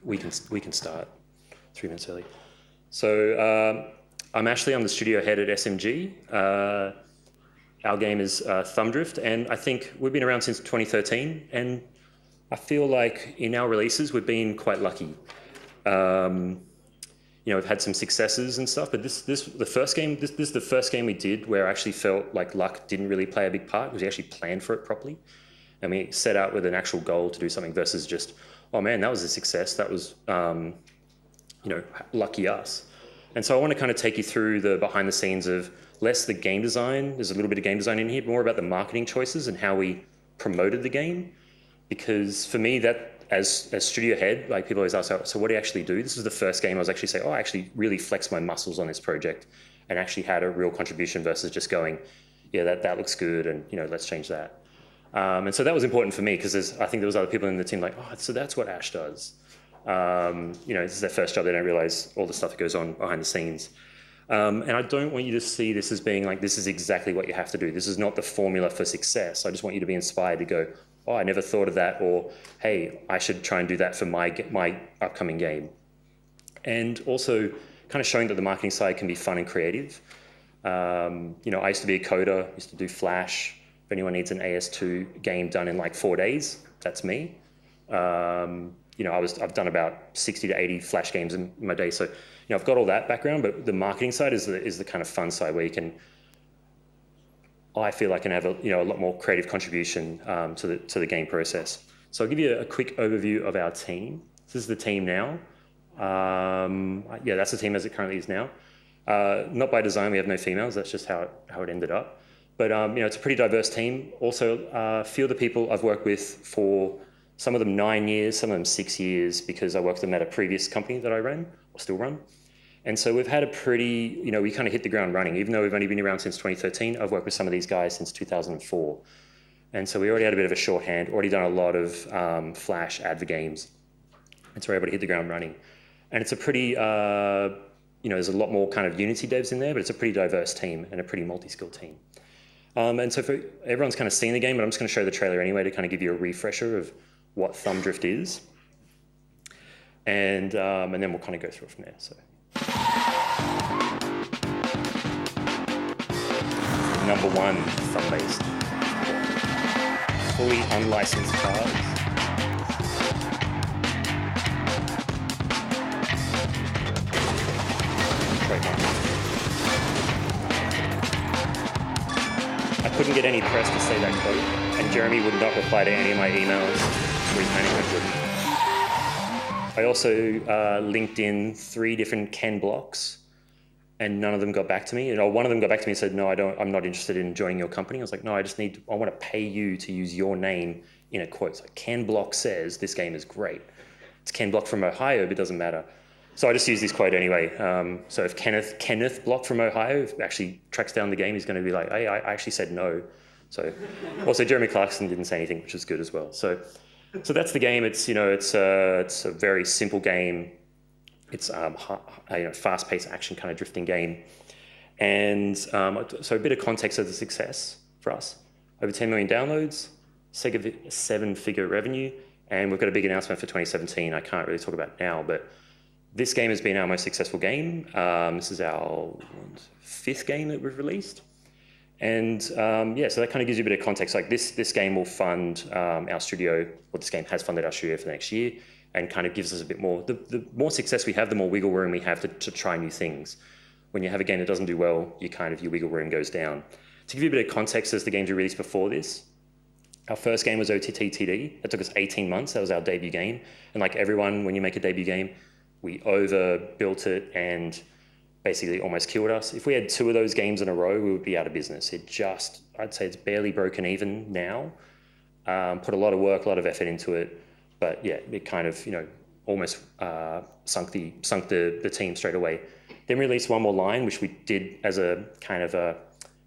we can start 3 minutes early. So I'm the studio head at SMG. Our game is Thumbdrift, and I think we've been around since 2013, and I feel like in our releases we've been quite lucky. We've had some successes and stuff, but this is the first game we did where I actually felt like luck didn't really play a big part, because we actually planned for it properly. And we set out with an actual goal to do something versus just, oh man, that was a success. That was, lucky us. And so I want to kind of take you through the behind the scenes of less the game design. There's a little bit of game design in here, but more about the marketing choices and how we promoted the game. Because for me, that as studio head, like people always ask, so what do you actually do? This is the first game I was actually saying, I actually really flexed my muscles on this project and actually had a real contribution versus just going, yeah, that looks good, and let's change that. And so that was important for me, because I think there was other people in the team like, so that's what Ash does. This is their first job. They don't realize all the stuff that goes on behind the scenes. And I don't want you to see this as being like, this is exactly what you have to do. This is not the formula for success. I just want you to be inspired to go, I never thought of that, or hey, I should try and do that for my upcoming game. And also kind of showing that the marketing side can be fun and creative. I used to be a coder, used to do Flash. If anyone needs an AS2 game done in like 4 days, that's me. I've done about 60 to 80 Flash games in my day. So, I've got all that background, but the marketing side is the kind of fun side where I feel I can have a lot more creative contribution to the game process. So I'll give you a quick overview of our team. This is the team now. That's the team as it currently is now. Not by design, we have no females. That's just how it ended up. But it's a pretty diverse team. Also, a few of the people I've worked with for some of them 9 years, some of them 6 years, because I worked with them at a previous company that I ran or still run. And so we've had a pretty, we kind of hit the ground running. Even though we've only been around since 2013, I've worked with some of these guys since 2004. And so we already had a bit of a shorthand, already done a lot of Flash adver games. And so we're able to hit the ground running. And it's a pretty, there's a lot more kind of Unity devs in there, but it's a pretty diverse team and a pretty multi-skilled team. And so everyone's kind of seen the game, but I'm just going to show the trailer anyway to kind of give you a refresher of what Thumbdrift is. And then we'll kind of go through it from there. So. Number one, thumb-based. Fully unlicensed cards. Trademark. I couldn't get any press to say that quote, and Jeremy would not reply to any of my emails. I also linked in 3 different Ken blocks, and none of them got back to me. One of them got back to me and said, no, I'm not interested in joining your company. I was like, no, I want to pay you to use your name in a quote. So Ken Block says this game is great. It's Ken Block from Ohio, but it doesn't matter. So I just used this quote anyway. So if Kenneth Block from Ohio actually tracks down the game, he's going to be like, hey, I actually said no. So also Jeremy Clarkson didn't say anything, which is good as well. So that's the game. It's it's a very simple game. It's a fast-paced action kind of drifting game, and so a bit of context of the success for us: over 10 million downloads, 7-figure revenue, and we've got a big announcement for 2017. I can't really talk about it now, but this game has been our most successful game. This is our 5th game that we've released. And so that kind of gives you a bit of context. Like this game will fund our studio, or this game has funded our studio for the next year, and kind of gives us a bit more. The more success we have, the more wiggle room we have to try new things. When you have a game that doesn't do well, your wiggle room goes down. To give you a bit of context as the games we released before this, our first game was OTTTD. That took us 18 months. That was our debut game. And like everyone, when you make a debut game, we overbuilt it and basically almost killed us. If we had 2 of those games in a row, we would be out of business. I'd say it's barely broken even now. Put a lot of work, a lot of effort into it, but yeah, it kind of almost sunk the team straight away. Then we released one more line, which we did as a kind of a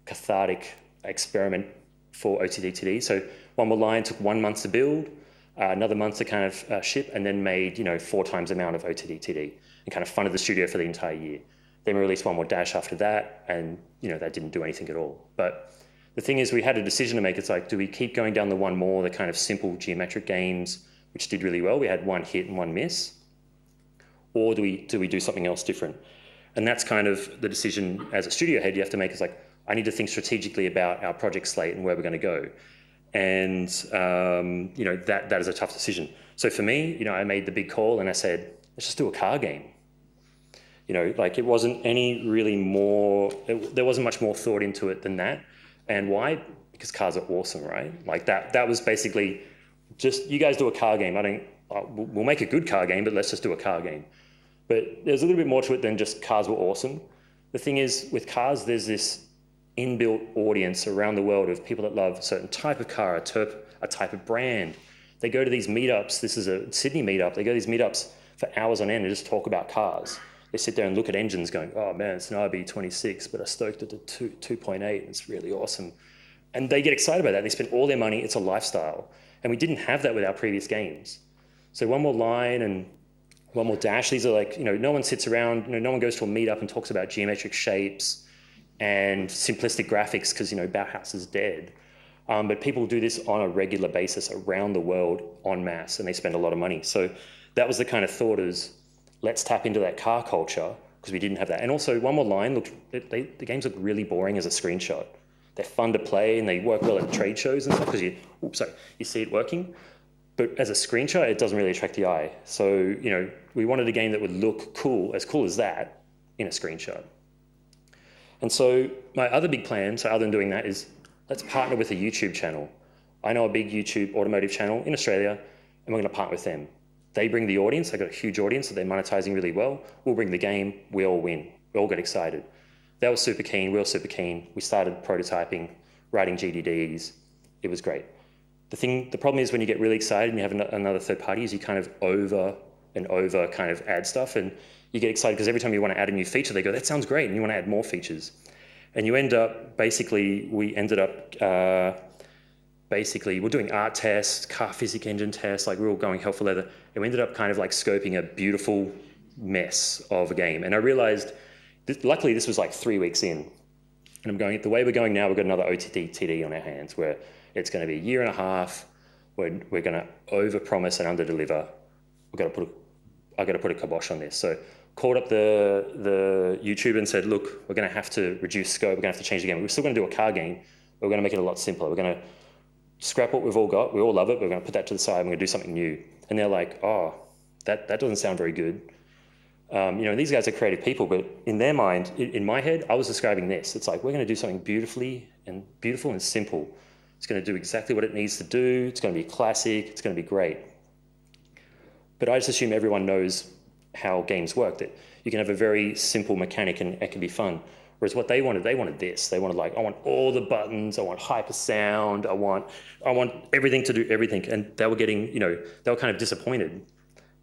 cathartic experiment for OTTTD. So one more line took 1 month to build, another month to kind of ship, and then made 4 times the amount of OTTTD and kind of funded the studio for the entire year. Then we released one more dash after that, and that didn't do anything at all. But the thing is, we had a decision to make. It's like, do we keep going down the one more, the kind of simple geometric games, which did really well? We had 1 hit and 1 miss, or do we do something else different? And that's kind of the decision as a studio head you have to make, is like, I need to think strategically about our project slate and where we're going to go. And, that is a tough decision. So for me, I made the big call and I said, let's just do a car game. It wasn't any really more, there wasn't much more thought into it than that. And why? Because cars are awesome, right? Like that was basically just, you guys do a car game. We'll make a good car game, but let's just do a car game. But there's a little bit more to it than just cars were awesome. The thing is, with cars, there's this inbuilt audience around the world of people that love a certain type of car, a type of brand. They go to these meetups. This is a Sydney meetup. They go to these meetups for hours on end and just talk about cars. They sit there and look at engines going, oh man, it's an RB26, but I stoked it to 2.8 and it's really awesome. And they get excited about that. They spend all their money. It's a lifestyle. And we didn't have that with our previous games. So One More Line and One More Dash, these are like, no one sits around, no one goes to a meetup and talks about geometric shapes and simplistic graphics because, Bauhaus is dead. But people do this on a regular basis around the world en masse, and they spend a lot of money. So that was the kind of thought, is let's tap into that car culture, because we didn't have that. And also One More Line, the games look really boring as a screenshot. They're fun to play and they work well at trade shows and stuff because you see it working. But as a screenshot, it doesn't really attract the eye. So, we wanted a game that would look cool as that, in a screenshot. And so my other big plan, so other than doing that, is let's partner with a YouTube channel. I know a big YouTube automotive channel in Australia, and we're going to partner with them. They bring the audience. They've got a huge audience that they're monetizing really well. We'll bring the game. We all win. We all get excited. They were super keen. We were super keen. We started prototyping, writing GDDs. It was great. The problem is when you get really excited and you have another third party, is you kind of over kind of add stuff, and you get excited because every time you want to add a new feature, they go, that sounds great, and you want to add more features. And you end up, we ended up we're doing art tests, car physics engine tests, like we were all going hell for leather, and we ended up kind of like scoping a beautiful mess of a game. And I realized, luckily this was like 3 weeks in, and I'm going, the way we're going now, we've got another OTD TD on our hands where it's going to be a year and a half. We're going to overpromise and underdeliver. I got to put a kibosh on this. So called up the YouTube and said, look, we're going to have to reduce scope. We're going to have to change the game. We're still going to do a car game, but we're going to make it a lot simpler. We're going to scrap what we've all got. We all love it. But we're going to put that to the side. And we're going to do something new. And they're like, oh, that doesn't sound very good. These guys are creative people, but in their mind, in my head, I was describing this. It's like, we're going to do something beautiful and simple. It's going to do exactly what it needs to do. It's going to be classic. It's going to be great. But I just assume everyone knows how games work, that you can have a very simple mechanic and it can be fun. Whereas what they wanted this. They wanted, like, I want all the buttons. I want hyper sound. I want everything to do everything. And they were getting, they were kind of disappointed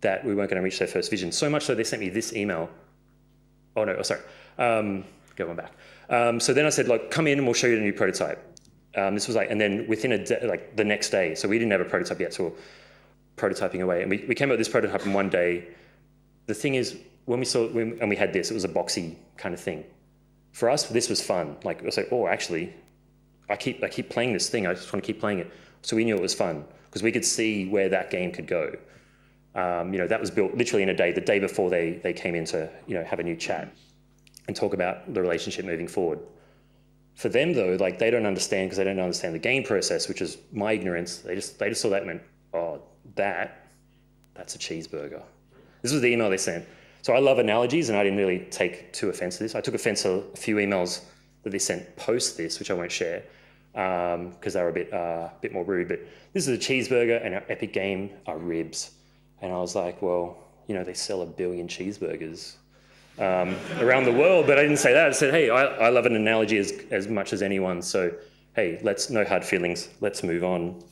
that we weren't going to reach their first vision. So much so they sent me this email. Oh no, sorry. Go one back. So then I said, like, come in and we'll show you the new prototype. This was like, and then within a day, like the next day, so we didn't have a prototype yet, so we're prototyping away. And we came up with this prototype in one day. The thing is, when we had this, it was a boxy kind of thing. For us, this was fun. Like, I was like, oh, actually, I keep playing this thing. I just want to keep playing it. So we knew it was fun because we could see where that game could go. That was built literally in a day, the day before they came in to, have a new chat and talk about the relationship moving forward. For them though, like, they don't understand because they don't understand the game process, which is my ignorance. They just saw that and went, oh, that's a cheeseburger. This was the email they sent. So I love analogies and I didn't really take too offense to this. I took offense to a few emails that they sent post this, which I won't share because they were a bit more rude. But this is a cheeseburger and our epic game are ribs. And I was like, well, they sell 1 billion cheeseburgers around the world, but I didn't say that. I said, hey, I love an analogy as much as anyone. So, hey, no hard feelings. Let's move on.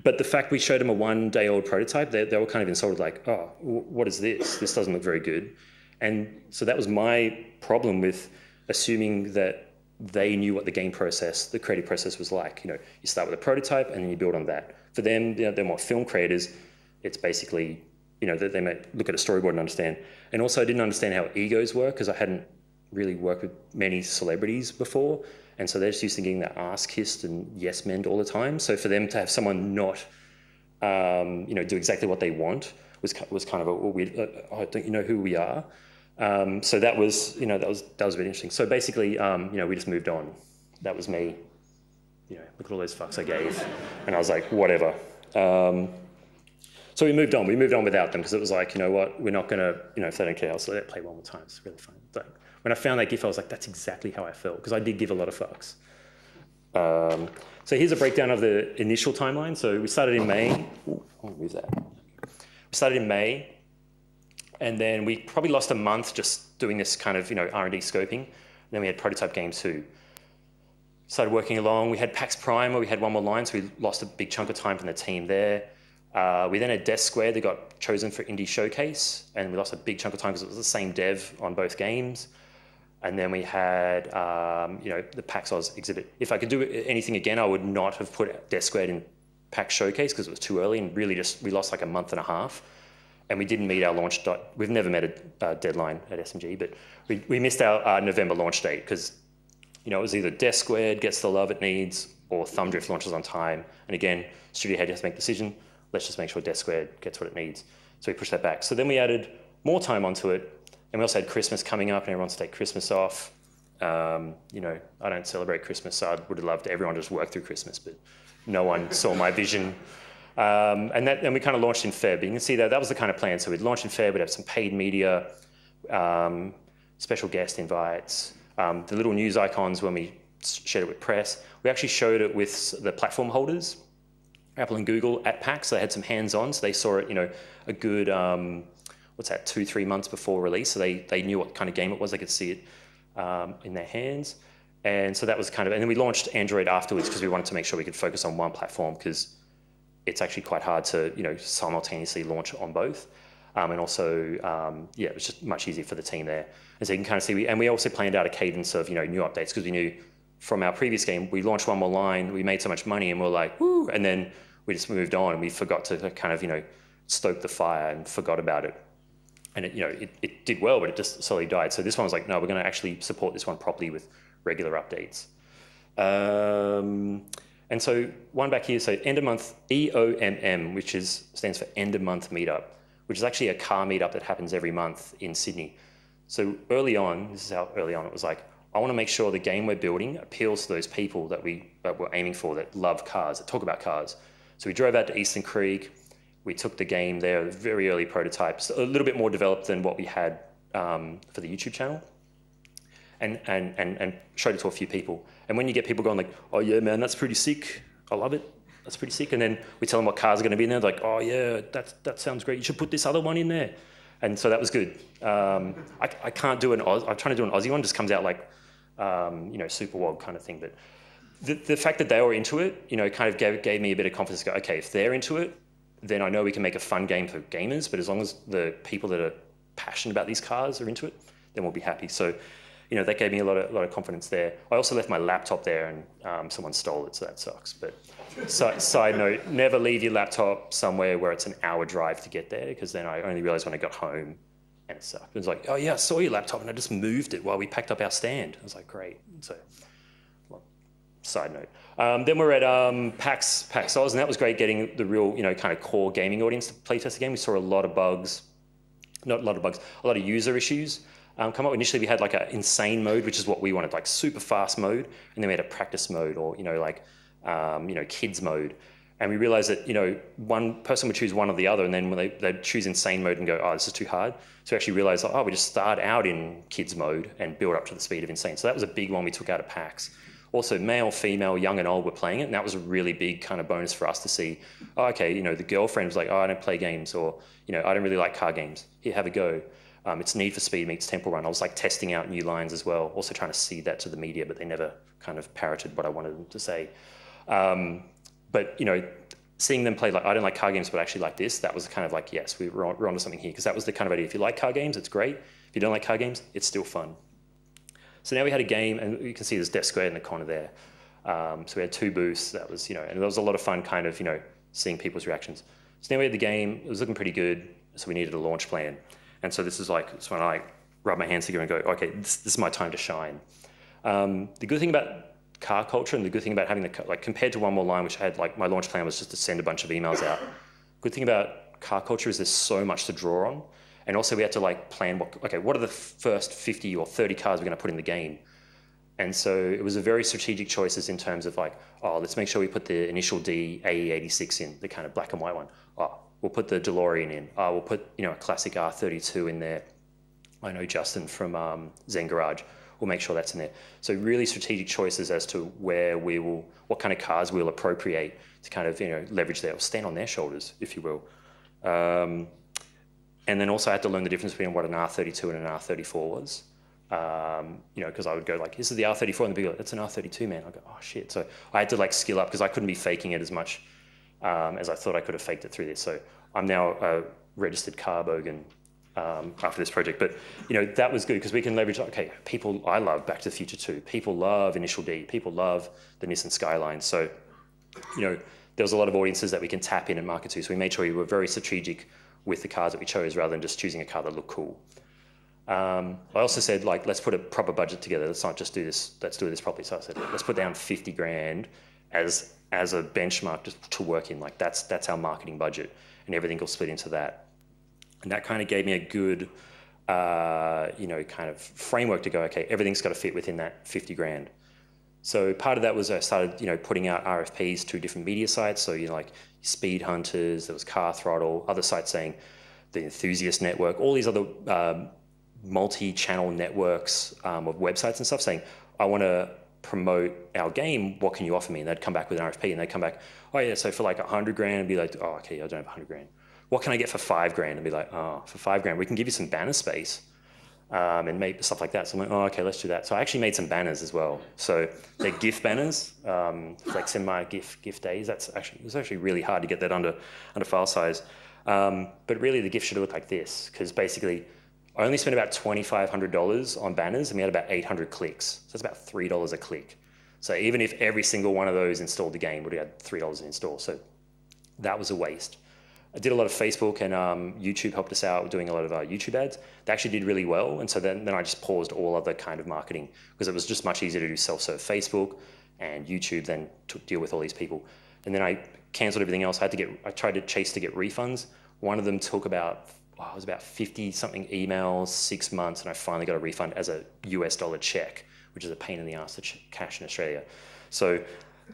But the fact we showed them a 1-day-old prototype, they were kind of insulted, like, oh, what is this? This doesn't look very good. And so that was my problem with assuming that they knew what the game process, the creative process was like. You start with a prototype and then you build on that. For them, they're more film creators. It's basically, that they might look at a storyboard and understand. And also I didn't understand how egos work because I hadn't really worked with many celebrities before. And so they're just used to getting their ass kissed and yes-menned all the time. So for them to have someone not, do exactly what they want was kind of a weird, oh, don't you know who we are? So that was, you know, that was a bit interesting. So basically, you know, we just moved on. That was me. You know, look at all those fucks I gave. And I was like, whatever. So we moved on. We moved on without them because it was like, you know what, we're not going to, you know, if they don't care, I'll let it play one more time. It's really fun. Like, when I found that GIF, I was like, that's exactly how I felt because I did give a lot of fucks. So here's a breakdown of the initial timeline. So we started in May. Ooh, I'll move that. We started in May, and then we probably lost a month just doing this kind of, you know, R&D scoping. And then we had prototype game 2. Started working along. We had PAX Prime where we had one more line, so we lost a big chunk of time from the team there. We then had Death Squared that got chosen for Indie Showcase, and we lost a big chunk of time because it was the same dev on both games. And then we had, you know, the PAX Oz exhibit. If I could do anything again, I would not have put Death Squared in PAX Showcase because it was too early, and really just, we lost like a month and a half. And we didn't meet our launch date. We've never met a deadline at SMG, but we missed our November launch date because, you know, it was either Death Squared gets the love it needs or Thumbdrift launches on time. And again, studio head has to make a decision. Let's just make sure Death Squared gets what it needs. So we pushed that back. So then we added more time onto it. And we also had Christmas coming up and everyone to take Christmas off. You know, I don't celebrate Christmas, so I would have loved everyone to just work through Christmas, but no one saw my vision. And we kind of launched in Feb. You can see that was the kind of plan. So we'd launch in Feb, we'd have some paid media, special guest invites, the little news icons when we shared it with press. We actually showed it with the platform holders, Apple and Google at PAX. So they had some hands-on, so they saw it, you know, a good, 2-3 months before release. So they knew what kind of game it was. They could see it in their hands. And so that was kind of, and then we launched Android afterwards because we wanted to make sure we could focus on one platform because it's actually quite hard to, you know, simultaneously launch on both. And also, yeah, it was just much easier for the team there. And so you can kind of see, and we also planned out a cadence of, you know, new updates because we knew from our previous game, we launched one more line, we made so much money and we're like, woo, and then we just moved on and we forgot to kind of, you know, stoke the fire and forgot about it. And it, you know, it did well, but it just slowly died. So this one was like, no, we're going to actually support this one properly with regular updates. And so one back here, so end of month EOMM, which stands for end of month meetup, which is actually a car meetup that happens every month in Sydney. So early on, this is how early on it was like, I want to make sure the game we're building appeals to those people that we're aiming for, that love cars, that talk about cars. So we drove out to Eastern Creek. We took the game there, very early prototypes, a little bit more developed than what we had for the YouTube channel, and showed it to a few people. And when you get people going like, oh yeah, man, that's pretty sick. I love it. That's pretty sick. And then we tell them what cars are going to be in there. They're like, oh yeah, that sounds great. You should put this other one in there. And so that was good. I can't do I'm trying to do an Aussie one, just comes out like, you know, super wild kind of thing. But the fact that they were into it, you know, kind of gave me a bit of confidence to go, okay, if they're into it, then I know we can make a fun game for gamers, but as long as the people that are passionate about these cars are into it, then we'll be happy. So, you know, that gave me a lot of confidence there. I also left my laptop there and someone stole it, so that sucks. But side note, never leave your laptop somewhere where it's an hour drive to get there, because then I only realized when I got home and it sucked. It was like, oh yeah, I saw your laptop and I just moved it while we packed up our stand. I was like, great. So, well, side note. Then we're at PAX Oz, and that was great getting the real, you know, kind of core gaming audience to playtest the game. We saw a lot of bugs, not a lot of bugs, a lot of user issues come up. Initially, we had like an insane mode, which is what we wanted, like super fast mode, and then we had a practice mode, or, you know, like, you know, kids mode. And we realized that, you know, one person would choose one or the other, and then when they'd choose insane mode and go, oh, this is too hard. So we actually realized, oh, we just start out in kids mode and build up to the speed of insane. So that was a big one we took out of PAX. Also, male, female, young and old were playing it, and that was a really big kind of bonus for us to see, oh, okay, you know, the girlfriend was like, oh, I don't play games, or, you know, I don't really like car games. Here, have a go. It's Need for Speed meets Temple Run. I was like testing out new lines as well, also trying to see that to the media, but they never kind of parroted what I wanted them to say. But, you know, seeing them play like, I don't like car games, but I actually like this, that was kind of like, yes, we're onto something here, because that was the kind of idea. If you like car games, it's great. If you don't like car games, it's still fun. So now we had a game, and you can see there's Death Squared in the corner there. So we had 2 booths. That was, you know, and there was a lot of fun kind of, you know, seeing people's reactions. So now we had the game. It was looking pretty good, so we needed a launch plan. And so this is like, it's when I rub my hands together and go, okay, this is my time to shine. The good thing about car culture, and the good thing about having like compared to One More Line, which I had, like, my launch plan was just to send a bunch of emails out. Good thing about car culture is there's so much to draw on. And also we had to like plan what are the first 50 or 30 cars we're going to put in the game. And so it was a very strategic choices in terms of like, oh, let's make sure we put the initial D AE86 in, the kind of black and white one. Oh, we'll put the DeLorean in. Oh, we'll put, a classic R32 in there. I know Justin from Zen Garage. We'll make sure that's in there. So really strategic choices as to what kind of cars we'll appropriate to kind of, leverage or stand on their shoulders, if you will. And then also I had to learn the difference between what an R32 and an R34 was. Because I would go like, this is the R34, and they'd be like, that's an R32, man. I go, oh shit. So I had to like skill up because I couldn't be faking it as much as I thought I could have faked it through this. So I'm now a registered car bogan after this project. But, that was good because we can leverage, okay, I love Back to the Future 2. People love Initial D. People love the Nissan Skyline. So, there was a lot of audiences that we can tap in and market to. So we made sure we were very strategic with the cars that we chose rather than just choosing a car that looked cool. I also said, like, let's put a proper budget together. Let's not just do this. Let's do this properly. So I said, let's put down 50 grand as a benchmark just to work in. Like, that's our marketing budget, and everything will split into that. And that kind of gave me a good, kind of framework to go, okay, everything's got to fit within that 50 grand. So part of that was I started, putting out RFPs to different media sites. So, like Speed Hunters, there was Car Throttle, other sites saying the Enthusiast Network, all these other multi-channel networks of websites and stuff saying, I want to promote our game, what can you offer me? And they'd come back with an RFP, and they'd come back, oh yeah, so for like 100 grand, and be like, oh, okay, I don't have 100 grand. What can I get for 5 grand? And be like, oh, for 5 grand, we can give you some banner space and make stuff like that. So I'm like, oh, okay, let's do that. So I actually made some banners as well. So they're GIF banners, like send my GIF days. It was actually really hard to get that under file size. But really the GIF should look like this, because basically I only spent about $2,500 on banners, and we had about 800 clicks. So that's about $3 a click. So even if every single one of those installed the game, we would have had $3 in install. So that was a waste. I did a lot of Facebook, and YouTube helped us out with doing a lot of YouTube ads. They actually did really well. And so then I just paused all other kind of marketing because it was just much easier to do self-serve Facebook and YouTube than to deal with all these people. And then I canceled everything else. I tried to chase to get refunds. One of them took about 50 something emails, 6 months. And I finally got a refund as a US dollar check, which is a pain in the ass to cash in Australia. So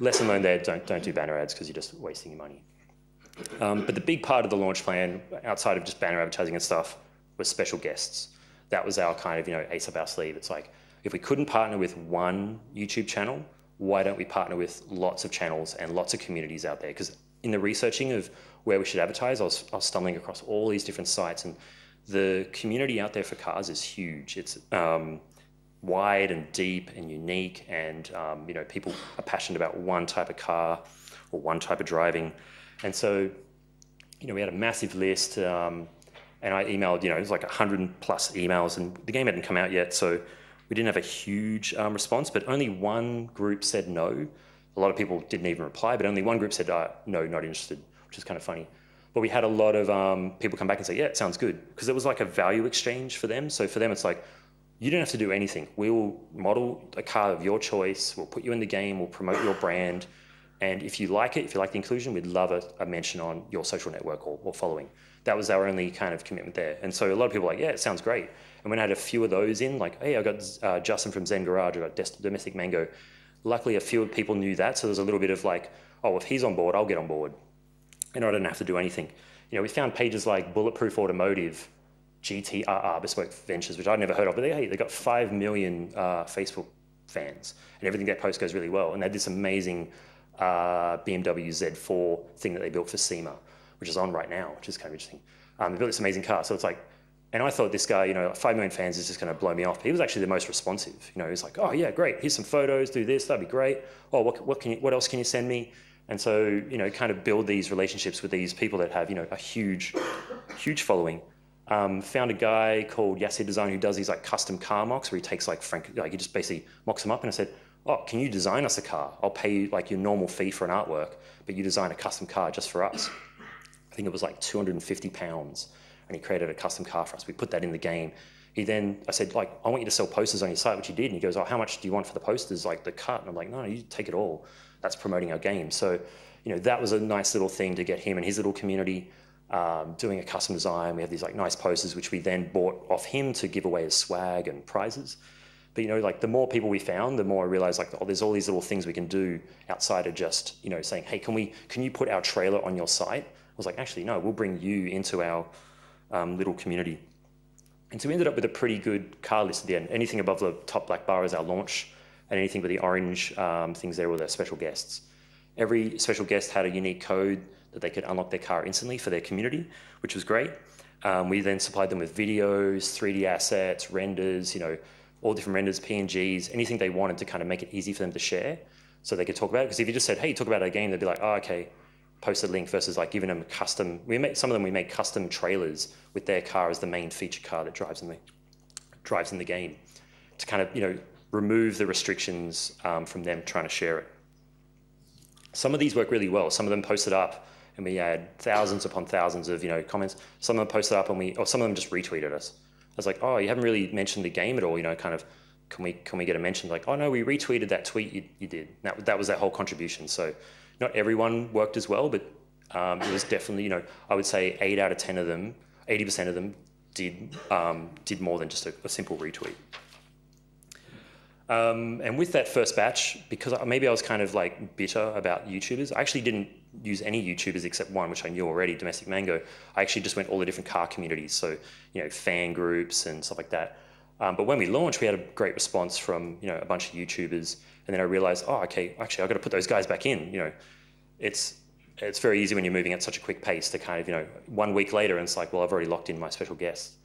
lesson learned there, don't do banner ads because you're just wasting your money. But the big part of the launch plan, outside of just banner advertising and stuff, was special guests. That was our kind of, ace up our sleeve. It's like, if we couldn't partner with one YouTube channel, why don't we partner with lots of channels and lots of communities out there? Because in the researching of where we should advertise, I was stumbling across all these different sites, and the community out there for cars is huge. It's wide and deep and unique, and people are passionate about one type of car or one type of driving. And so, we had a massive list, and I emailed, it was like 100 plus emails, and the game hadn't come out yet, so we didn't have a huge response, but only one group said no. A lot of people didn't even reply, but only one group said, no, not interested, which is kind of funny. But we had a lot of people come back and say, yeah, it sounds good, because it was like a value exchange for them. So for them, it's like, you don't have to do anything. We will model a car of your choice, we'll put you in the game, we'll promote your brand, and if you like it, if you like the inclusion, we'd love a mention on your social network or following. That was our only kind of commitment there. And so a lot of people were like, yeah, it sounds great. And when I had a few of those in, like, hey, I got Justin from Zen Garage, I got Domestic Mango. Luckily, a few people knew that. So there's a little bit of like, oh, if he's on board, I'll get on board. And I don't have to do anything. We found pages like Bulletproof Automotive, GTRR, Bespoke Ventures, which I'd never heard of, but they got 5 million Facebook fans, and everything they post goes really well. And they had this amazing BMW Z4 thing that they built for SEMA, which is on right now, which is kind of interesting. They built this amazing car. So it's like, and I thought this guy, 5 million fans is just going to blow me off. But he was actually the most responsive. He was like, oh yeah, great. Here's some photos, do this, that'd be great. Oh, what else can you send me? And so, kind of build these relationships with these people that have, a huge following. Found a guy called Yasser Design who does these like custom car mocks where he takes he just basically mocks them up, and I said, oh, can you design us a car? I'll pay you like your normal fee for an artwork, but you design a custom car just for us. I think it was like £250, and he created a custom car for us. We put that in the game. I said, like, I want you to sell posters on your site, which he did. And he goes, oh, how much do you want for the posters, like the cut? And I'm like, no, you take it all. That's promoting our game. So, that was a nice little thing to get him and his little community. doing a custom design. We had these like nice posters, which we then bought off him to give away as swag and prizes. But, you know, like the more people we found, the more I realized like, oh, there's all these little things we can do outside of just, you know, saying, hey, can you put our trailer on your site? I was like, actually, no, we'll bring you into our little community. And so we ended up with a pretty good car list at the end. Anything above the top black bar is our launch, and anything with the orange things there were their special guests. Every special guest had a unique code that they could unlock their car instantly for their community, which was great. We then supplied them with videos, 3D assets, renders, you know, all different renders, PNGs, anything they wanted to kind of make it easy for them to share so they could talk about it. Because if you just said, hey, talk about our game, they'd be like, oh, okay, post a link, versus like giving them custom, some of them we made custom trailers with their car as the main feature car that drives in the game to kind of, you know, remove the restrictions from them trying to share it. Some of these work really well. Some of them posted up and we had thousands upon thousands of, you know, comments. Some of them posted up and or some of them just retweeted us. I was like, oh, you haven't really mentioned the game at all, you know, kind of, can we get a mention? Like, oh no, we retweeted that tweet you did. That was that whole contribution. So not everyone worked as well, but it was definitely, you know, I would say 8 out of 10 of them, 80% of them did more than just a simple retweet. And with that first batch, because maybe I was kind of like bitter about YouTubers, I actually didn't use any YouTubers except one, which I knew already, Domestic Mango. I actually just went all the different car communities, so, you know, fan groups and stuff like that. But when we launched, we had a great response from, you know, a bunch of YouTubers, and then I realized, oh, okay, actually I've got to put those guys back in. You know, it's very easy when you're moving at such a quick pace to kind of, you know, 1 week later, and it's like, well, I've already locked in my special guests.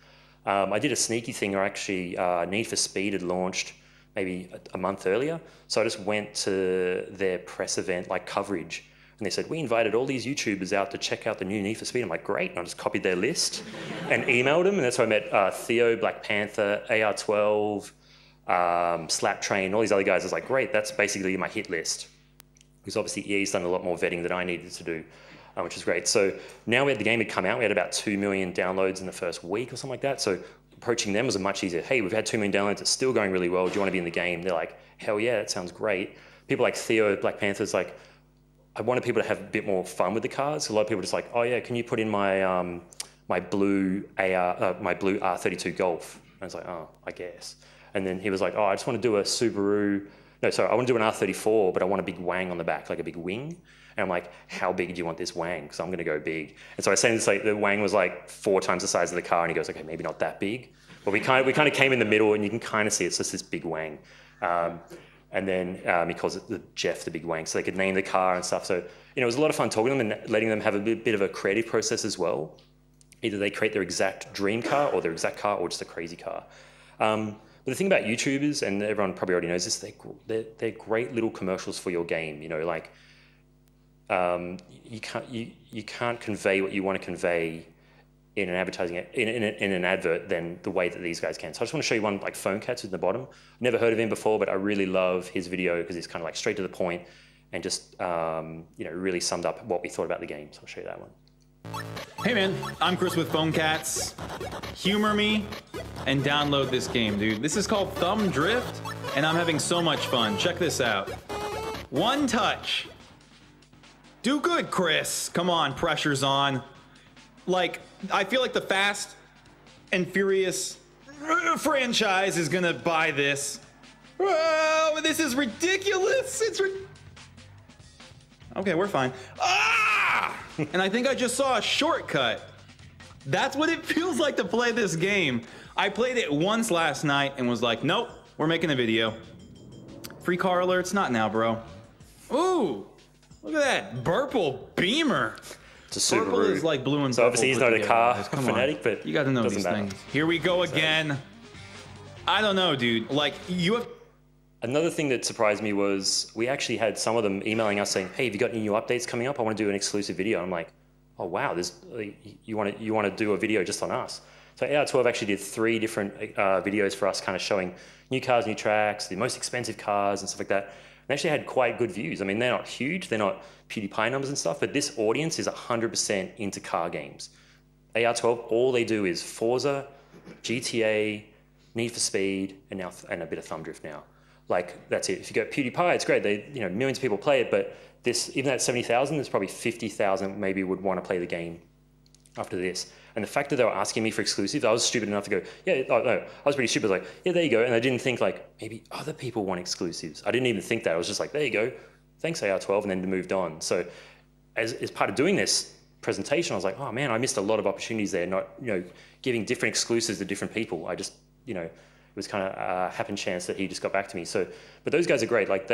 I did a sneaky thing where actually Need for Speed had launched maybe a month earlier. So I just went to their press event, like coverage, and they said, we invited all these YouTubers out to check out the new Need for Speed. I'm like, great. And I just copied their list and emailed them. And that's how I met Theo, Black Panther, AR12, Slap Train, all these other guys. I was like, great, that's basically my hit list. Because obviously EA's done a lot more vetting than I needed to do, which is great. So now the game had come out. We had about 2 million downloads in the first week or something like that. So approaching them was a much easier, hey, we've had 2 million downloads, it's still going really well, do you want to be in the game? They're like, hell yeah, that sounds great. People like Theo, Black Panther's like, I wanted people to have a bit more fun with the cars. A lot of people are just like, oh yeah, can you put in my my blue R32 Golf? And I was like, oh, I guess. And then he was like, oh, I just want to do a Subaru, I want to do an R34, but I want a big wang on the back, like a big wing. And I'm like, how big do you want this wang? Because I'm going to go big. And so I said, like, the wang was like 4 times the size of the car. And he goes, okay, maybe not that big. But we kind of came in the middle, and you can kind of see it's just this big wang. And then he calls it the Jeff, the big wang. So they could name the car and stuff. So, you know, it was a lot of fun talking to them and letting them have a bit of a creative process as well. Either they create their exact dream car or their exact car or just a crazy car. But the thing about YouTubers, and everyone probably already knows this, they're great little commercials for your game. You know, like, you can't convey what you want to convey in an advertising in an advert than the way that these guys can. So I just want to show you one, like Phone Cats in the bottom. Never heard of him before, but I really love his video because he's kind of like straight to the point and just you know, really summed up what we thought about the game. So I'll show you that one. Hey man, I'm Chris with Phone Cats. Humor me and download this game, dude. This is called Thumb Drift, and I'm having so much fun. Check this out. One touch. Do good, Chris. Come on, pressure's on. Like, I feel like the Fast and Furious franchise is gonna buy this. Oh, this is ridiculous. Okay, we're fine. Ah! And I think I just saw a shortcut. That's what it feels like to play this game. I played it once last night and was like, nope, we're making a video. Free car alerts, not now, bro. Ooh, look at that Purple Beamer. It's a Subaru. Purple is like blue and so obviously he's not a car fanatic, but you got to know these things. Here we go again. I don't know, dude. Like, you have... Another thing that surprised me was we actually had some of them emailing us saying, hey, have you got any new updates coming up? I want to do an exclusive video. I'm like, oh wow, you want to do a video just on us? So AR12 actually did 3 different videos for us, kind of showing new cars, new tracks, the most expensive cars and stuff like that. And actually had quite good views. I mean, they're not huge, they're not PewDiePie numbers and stuff, but this audience is 100% into car games. AR12, all they do is Forza, GTA, Need for Speed, and a bit of Thumb Drift now. Like, that's it. If you go PewDiePie, it's great. You know, millions of people play it, but this, even at 70,000, there's probably 50,000 maybe would want to play the game. after this. And the fact that they were asking me for exclusives, I was stupid enough to go, yeah, oh, no, I was pretty stupid, like, yeah, there you go. And I didn't think like, maybe other people want exclusives. I didn't even think that. I was just like, there you go. Thanks, AR12, and then moved on. So as part of doing this presentation, I was like, oh man, I missed a lot of opportunities there, not, giving different exclusives to different people. I just, it was kind of a happen chance that he just got back to me. So, but those guys are great. Like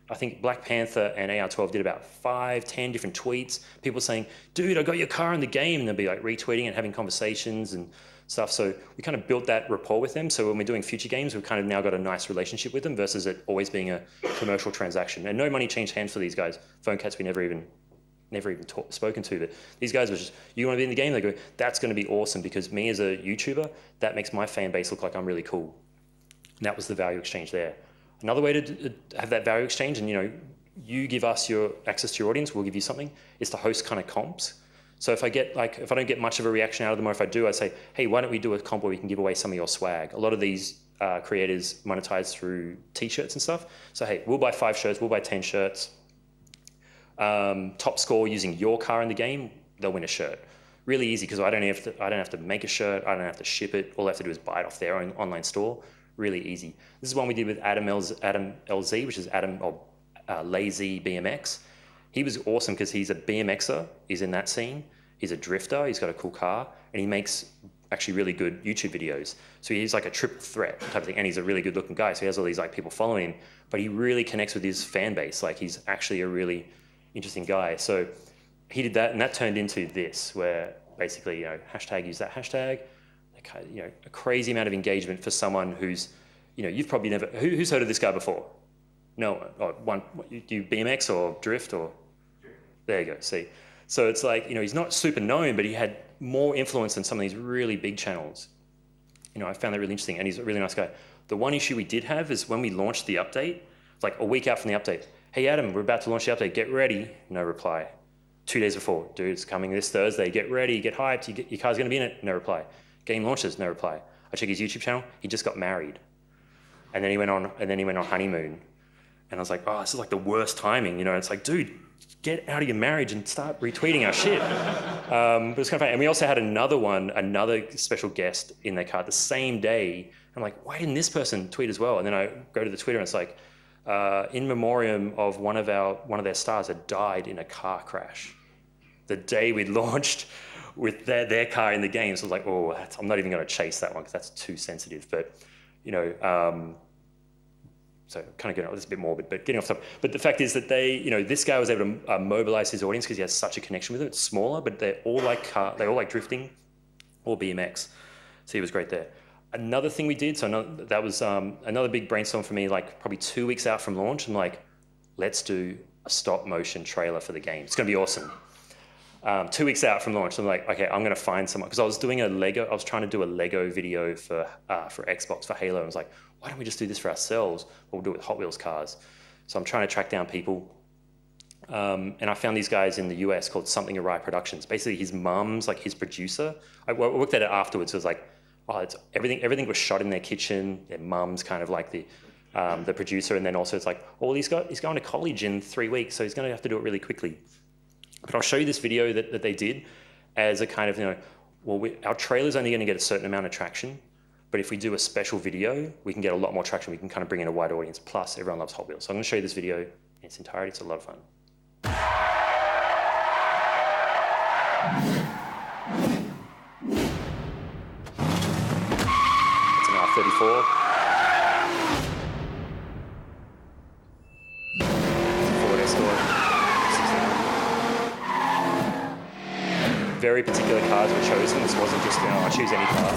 I think Black Panther and AR12 did about 5-10 different tweets. People saying, dude, I got your car in the game. And they'll be like retweeting and having conversations and stuff. So we kind of built that rapport with them. So when we're doing future games, we've kind of now got a nice relationship with them versus it always being a commercial transaction. And no money changed hands for these guys. Phone Cats we never even spoken to, but these guys were just, you want to be in the game? They go, that's going to be awesome, because me as a YouTuber, that makes my fan base look like I'm really cool. And that was the value exchange there. Another way to have that value exchange, and you give us your access to your audience, we'll give you something, is to host kind of comps. So if I don't get much of a reaction out of them, or if I do, I say, hey, why don't we do a comp where we can give away some of your swag? A lot of these creators monetize through t-shirts and stuff. So hey, we'll buy 5 shirts, we'll buy 10 shirts. Top score using your car in the game, they'll win a shirt. Really easy, because I don't have to make a shirt, I don't have to ship it. All I have to do is buy it off their own online store. Really easy. This is one we did with Adam LZ, which is Lazy BMX. He was awesome because he's a BMXer. He's in that scene. He's a drifter. He's got a cool car, and he makes actually really good YouTube videos. So he's like a triple threat type of thing, and he's a really good-looking guy. So he has all these like people following him, but he really connects with his fan base. Like he's actually a really interesting guy. So he did that, and that turned into this, where basically hashtag use that hashtag. A crazy amount of engagement for someone who's, you've probably never, who's heard of this guy before? No one. Do you BMX or drift or? There you go, see. So it's like, he's not super known, but he had more influence than some of these really big channels. I found that really interesting, and he's a really nice guy. The one issue we did have is when we launched the update, it's like a week out from the update, hey Adam, we're about to launch the update, get ready, no reply. 2 days before, dude, it's coming this Thursday, get ready, get hyped, your car's gonna be in it, no reply. Game launches, no reply. I check his YouTube channel, he just got married. And then he went on honeymoon. And I was like, oh, this is like the worst timing, It's like, dude, get out of your marriage and start retweeting our shit. But it's kind of funny. And we also had another special guest in their car the same day. I'm like, why didn't this person tweet as well? And then I go to the Twitter and it's like, in memoriam of one of their stars had died in a car crash. The day we launched with their car in the game. So I was like, oh, I'm not even going to chase that one because that's too sensitive. But, so kind of getting off this, a bit morbid, but getting off top. But the fact is that this guy was able to mobilize his audience because he has such a connection with them. It's smaller, but they're all like drifting or BMX. So he was great there. Another thing we did, that was another big brainstorm for me, like probably 2 weeks out from launch. I'm like, let's do a stop motion trailer for the game. It's going to be awesome. 2 weeks out from launch, I'm like, okay, I'm going to find someone. Because I was trying to do a Lego video for Xbox, for Halo. I was like, why don't we just do this for ourselves? We'll do it with Hot Wheels cars. So I'm trying to track down people. And I found these guys in the US called Something Awry Productions. Basically, his mum's like his producer. I worked at it afterwards. It was like, everything was shot in their kitchen. Their mum's kind of like the producer. And then also it's like, he's going to college in 3 weeks, so he's going to have to do it really quickly. But I'll show you this video that they did as a kind of, our trailer's only going to get a certain amount of traction. But if we do a special video, we can get a lot more traction. We can kind of bring in a wide audience. Plus, everyone loves Hot Wheels. So I'm going to show you this video in its entirety. It's a lot of fun. It's an R34. Ford Escort. Very particular cars were chosen. This wasn't just, I'll choose any car.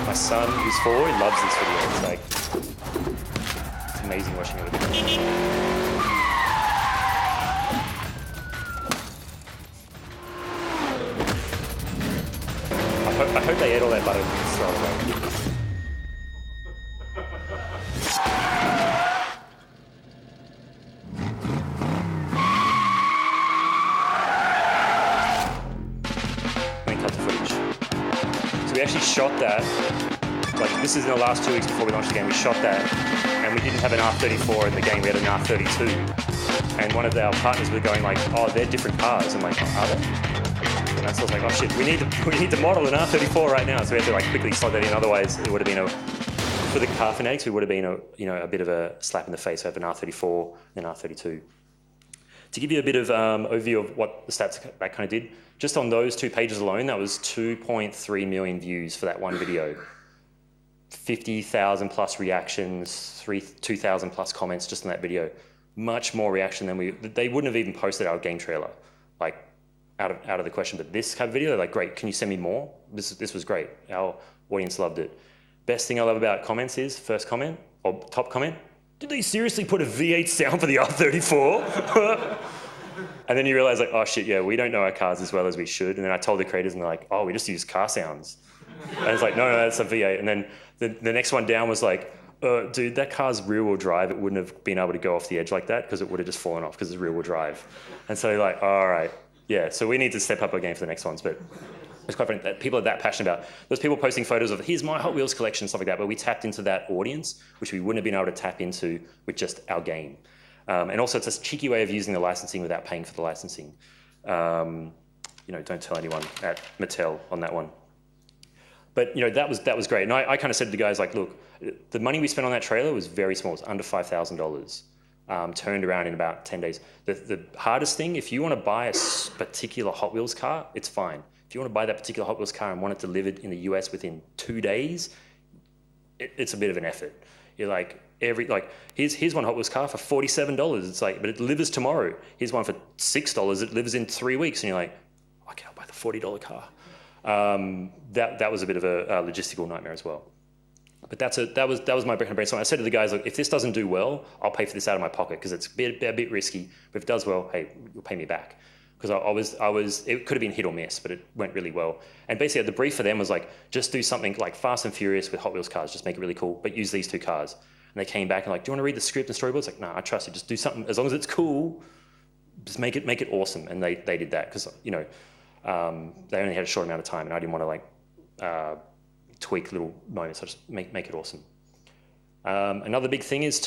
My son, who's 4, he loves this video. It's amazing watching it with him. I hope they ate all that butter and throw it away. we actually shot that. Like, this is in the last 2 weeks before we launched the game. We shot that, and we didn't have an R34 in the game. We had an R32. And one of our partners were going like, "Oh, they're different cars." I'm like, "Oh, are they?" And so I was like, "Oh shit, we need to model an R34 right now." So we had to like quickly slot that in. Otherwise, it would have been for the car fanatics, it would have been a bit of a slap in the face to have an R34 and an R32. To give you a bit of overview of what the stats that kind of did, just on those 2 pages alone, that was 2.3 million views for that one video. 50,000 plus reactions, 2,000 plus comments just on that video. Much more reaction than they wouldn't have even posted our game trailer, like out of the question. But this kind of video, they're like, "Great, can you send me more?" This was great. Our audience loved it. Best thing I love about comments is, first comment, or top comment, "Did they seriously put a V8 sound for the R34? And then you realize like, oh shit, yeah, we don't know our cars as well as we should. And then I told the creators and they're like, "Oh, we just use car sounds." And it's like, no, that's a V8. And then the next one down was like, "Dude, that car's rear-wheel drive. It wouldn't have been able to go off the edge like that because it would have just fallen off because it's rear-wheel drive." And so you're like, all right, yeah, so we need to step up our game for the next ones. But it's quite funny that people are that passionate about. There's people posting photos of, "Here's my Hot Wheels collection," stuff like that, but we tapped into that audience, which we wouldn't have been able to tap into with just our game. And also it's a cheeky way of using the licensing without paying for the licensing. Don't tell anyone at Mattel on that one. But that was great. And I kind of said to the guys like, "Look, the money we spent on that trailer was very small. It's under $5,000. Turned around in about 10 days. The hardest thing, if you want to buy a particular Hot Wheels car, it's fine. If you want to buy that particular Hot Wheels car and want it delivered in the US within 2 days, it's a bit of an effort. You're like, here's one Hot Wheels car for $47. It's like, but it delivers tomorrow. Here's one for $6. It delivers in 3 weeks. And you're like, okay, I'll buy the $40 car. That was a bit of a logistical nightmare as well. But that was my brainstorm. I said to the guys, "Look, if this doesn't do well, I'll pay for this out of my pocket because it's a bit risky. But if it does well, hey, you'll pay me back." Because it could have been hit or miss, but it went really well. And basically, the brief for them was like, just do something like Fast and Furious with Hot Wheels cars, just make it really cool, but use these 2 cars. And they came back and like, "Do you want to read the script and storyboards?" Like, "No, I trust you. Just do something as long as it's cool. Just make it awesome." And they did that because they only had a short amount of time, and I didn't want to like tweak little moments. So just make it awesome. Another big thing is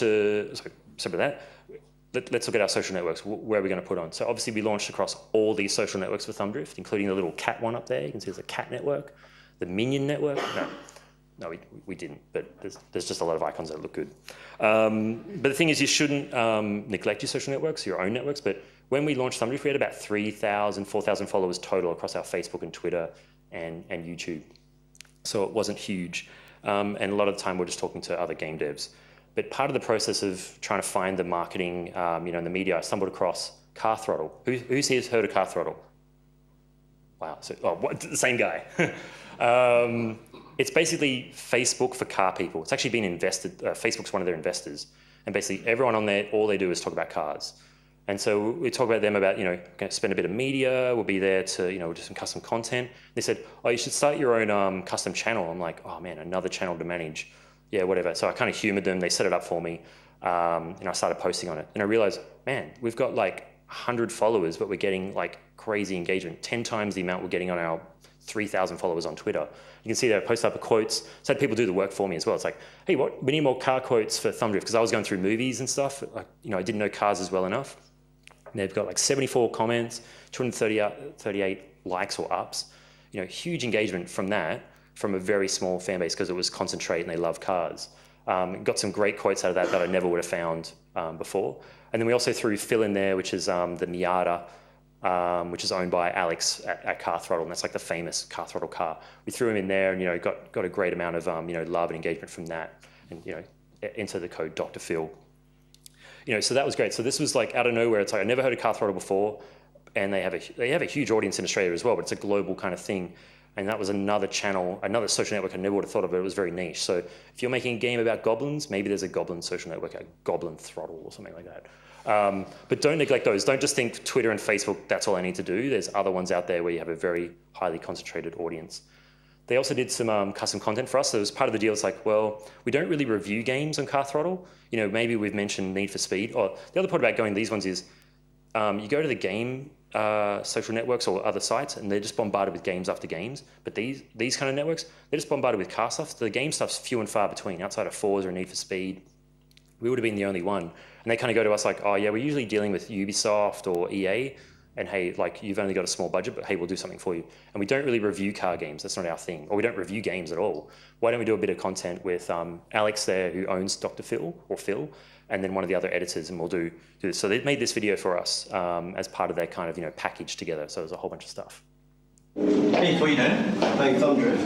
let's look at our social networks. Where are we going to put on? So obviously we launched across all these social networks for Thumbdrift, including the little cat one up there. You can see there's a cat network, the Minion network. No, we didn't, but there's just a lot of icons that look good. But the thing is, you shouldn't neglect your social networks, your own networks. But when we launched Thumbdrift, we had about 3,000, 4,000 followers total across our Facebook and Twitter and YouTube. So it wasn't huge. And a lot of the time we're just talking to other game devs. But part of the process of trying to find the marketing, in the media, I stumbled across Car Throttle. Who's here has heard of Car Throttle? Wow, the same guy. It's basically Facebook for car people. It's actually been invested, Facebook's one of their investors. And basically everyone on there, all they do is talk about cars. And so we talk about them about, going to spend a bit of media, we'll be there to, do some custom content. They said, "Oh, you should start your own custom channel." I'm like, "Oh man, another channel to manage." Yeah, whatever. So I kind of humored them. They set it up for me. And I started posting on it. And I realized, man, we've got like 100 followers, but we're getting like crazy engagement, 10 times the amount we're getting on our 3,000 followers on Twitter. You can see there, I posted up quotes. So I had people do the work for me as well. It's like, "Hey, we need more car quotes for Thumbdrift," because I was going through movies and stuff. I didn't know cars as well enough. And they've got like 74 comments, 238 likes or ups. Huge engagement from that, from a very small fan base because it was concentrated and they love cars. Got some great quotes out of that I never would have found before. And then we also threw Phil in there, which is the Miata, which is owned by Alex at Car Throttle, and that's like the famous Car Throttle car. We threw him in there and got a great amount of love and engagement from that. And enter the code Dr. Phil. So that was great. So this was like out of nowhere. It's like I never heard of Car Throttle before, and they have a huge audience in Australia as well. But it's a global kind of thing, and that was another channel, another social network I never would have thought of. But it was very niche. So if you're making a game about goblins, maybe there's a goblin social network, a Goblin Throttle or something like that. But don't neglect those. Don't just think Twitter and Facebook, that's all I need to do. There's other ones out there where you have a very highly concentrated audience. They also did some custom content for us. So it was part of the deal. It's like, well, we don't really review games on Car Throttle. Maybe we've mentioned Need for Speed. Or the other part about going these ones is you go to the game social networks or other sites, and they're just bombarded with games after games. But these kind of networks, they're just bombarded with car stuff. The game stuff's few and far between. Outside of Forza or Need for Speed, we would have been the only one. And they kind of go to us like, oh yeah, we're usually dealing with Ubisoft or EA, and hey, like you've only got a small budget, but hey, we'll do something for you. And we don't really review car games. That's not our thing. Or we don't review games at all. Why don't we do a bit of content with Alex there, who owns Dr. Phil, or Phil, and then one of the other editors, and we'll do this. So they made this video for us as part of their kind of, package together. So there's a whole bunch of stuff. Hey, what are you doing? Playing Thumb Drift.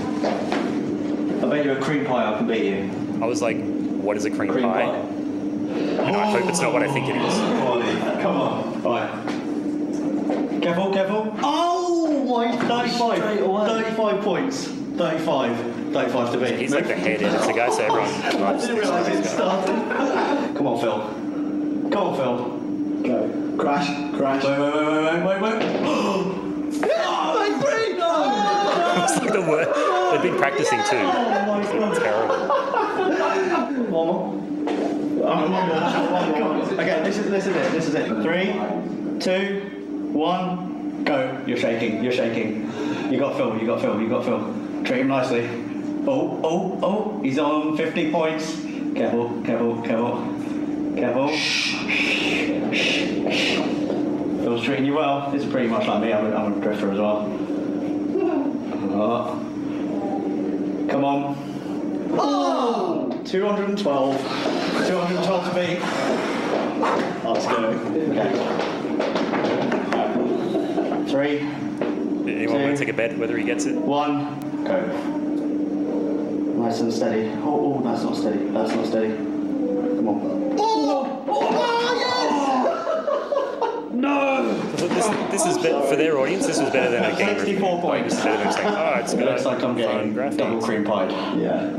I bet you a cream pie I can beat you. I was like, what is a cream pie? And I hope it's not what I think it is. Come on. Right. Careful. Oh, my, 35. 35 points. 35 to beat. He's like the head editor. It's the guy so everyone I didn't realise it started. Come on, Phil. Go. Crash. Wait. It's like the worst. They've been practicing too. Oh my God. Terrible. One more. Okay, this is it. 3, 2, 1, go. You're shaking. You got Phil. Treat him nicely. Oh, he's on 50 points. Careful. Phil's treating you well. This is pretty much like me. I'm a drifter as well. Come on. Oh! 212 to beat. Let's go. Okay. 3. Anyone want to take a bet whether he gets it? 1, go. Nice and steady. Oh, that's not steady. Come on. Oh, yes! No! This is better for their audience. This was better than a game review. 64 points. Better than saying, oh, it's It looks like I'm getting double cream pied. Yeah.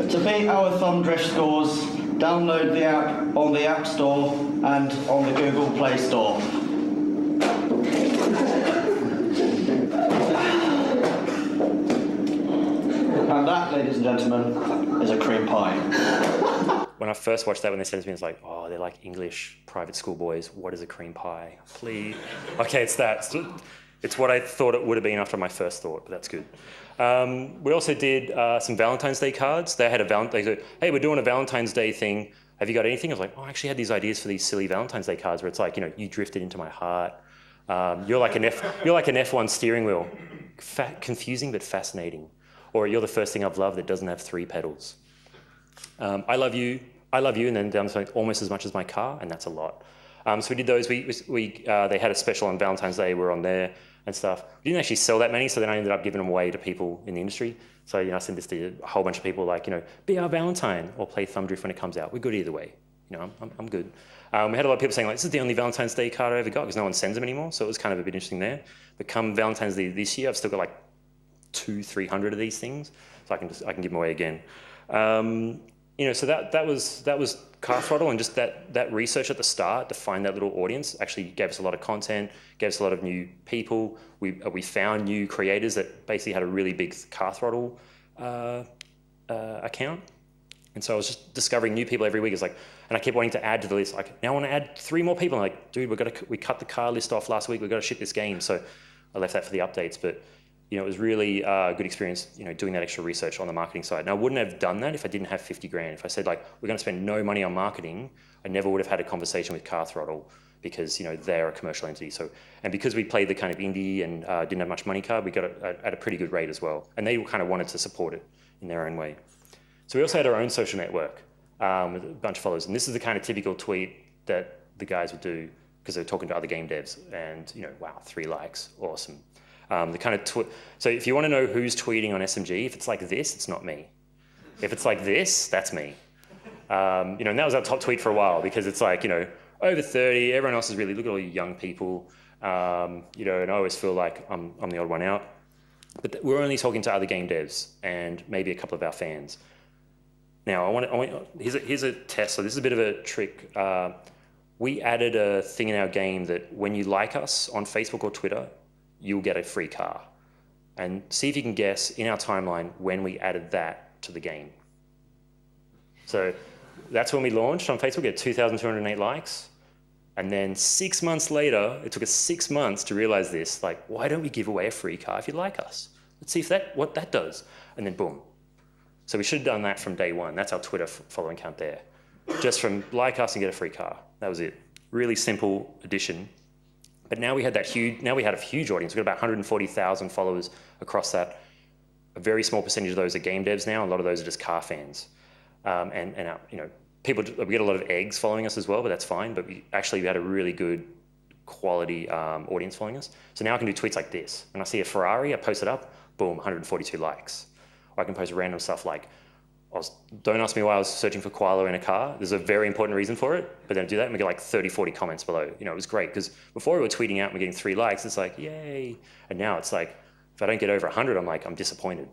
To beat our Thumb Drift scores, download the app on the App Store and on the Google Play Store. And that, ladies and gentlemen, is a cream pie. When I first watched that, when they sent it to me, it's like, oh, they're like English private school boys. What is a cream pie? Please. Okay, it's that. It's what I thought it would have been after my first thought, but that's good. We also did some Valentine's Day cards. They had they said, hey, we're doing a Valentine's Day thing. Have you got anything? I was like, oh, I actually had these ideas for these silly Valentine's Day cards where it's like, you drifted into my heart. You're like an F1 steering wheel. Confusing but fascinating. Or you're the first thing I've loved that doesn't have 3 pedals. I love you, and then down to almost as much as my car, and that's a lot. So we did those. They had a special on Valentine's Day. We're on there and stuff. We didn't actually sell that many, so then I ended up giving them away to people in the industry. So I sent this to a whole bunch of people, like be our Valentine or play Thumb Drift when it comes out. We're good either way. I'm good. We had a lot of people saying like, this is the only Valentine's Day card I ever got because no one sends them anymore. So it was kind of a bit interesting there. But come Valentine's Day this year, I've still got like 200-300 of these things, so I can give them away again. So that was Car Throttle, and just that research at the start to find that little audience actually gave us a lot of content, gave us a lot of new people. We found new creators that basically had a really big Car Throttle account, and so I was just discovering new people every week. It's like, and I kept wanting to add to the list. Like, now I want to add 3 more people. I'm like, dude, we cut the car list off last week. We've got to ship this game. So I left that for the updates, but. It was really a good experience, doing that extra research on the marketing side. Now, I wouldn't have done that if I didn't have 50 grand. If I said, like, we're going to spend no money on marketing, I never would have had a conversation with Car Throttle because, they're a commercial entity. So, and because we played the kind of indie and didn't have much money card, we got it at a pretty good rate as well. And they kind of wanted to support it in their own way. So we also had our own social network with a bunch of followers. And this is the kind of typical tweet that the guys would do because they're talking to other game devs. And, wow, 3 likes, awesome. The kind of so if you want to know who's tweeting on SMG, if it's like this, it's not me. If it's like this, that's me. And that was our top tweet for a while because it's like, over 30, everyone else is really, look at all you young people, and I always feel like I'm the odd one out. But we're only talking to other game devs and maybe a couple of our fans. Now, here's a test. So this is a bit of a trick. We added a thing in our game that when you like us on Facebook or Twitter, you'll get a free car. And see if you can guess in our timeline when we added that to the game. So that's when we launched on Facebook, we had 2,208 likes. And then 6 months later, it took us 6 months to realize this, like, why don't we give away a free car if you like us? Let's see what that does. And then boom. So we should have done that from day one. That's our Twitter following count there. Just from like us and get a free car. That was it. Really simple addition. But now we had a huge audience. We've got about 140,000 followers across that. A very small percentage of those are game devs now. A lot of those are just car fans. And people, we get a lot of eggs following us as well, but that's fine. But we had a really good quality audience following us. So now I can do tweets like this. When I see a Ferrari, I post it up, boom, 142 likes. Or I can post random stuff like, don't ask me why I was searching for koala in a car. There's a very important reason for it, but then do that and we get like 30, 40 comments below. It was great because before we were tweeting out and we're getting 3 likes, it's like, yay. And now it's like, if I don't get over 100, I'm disappointed.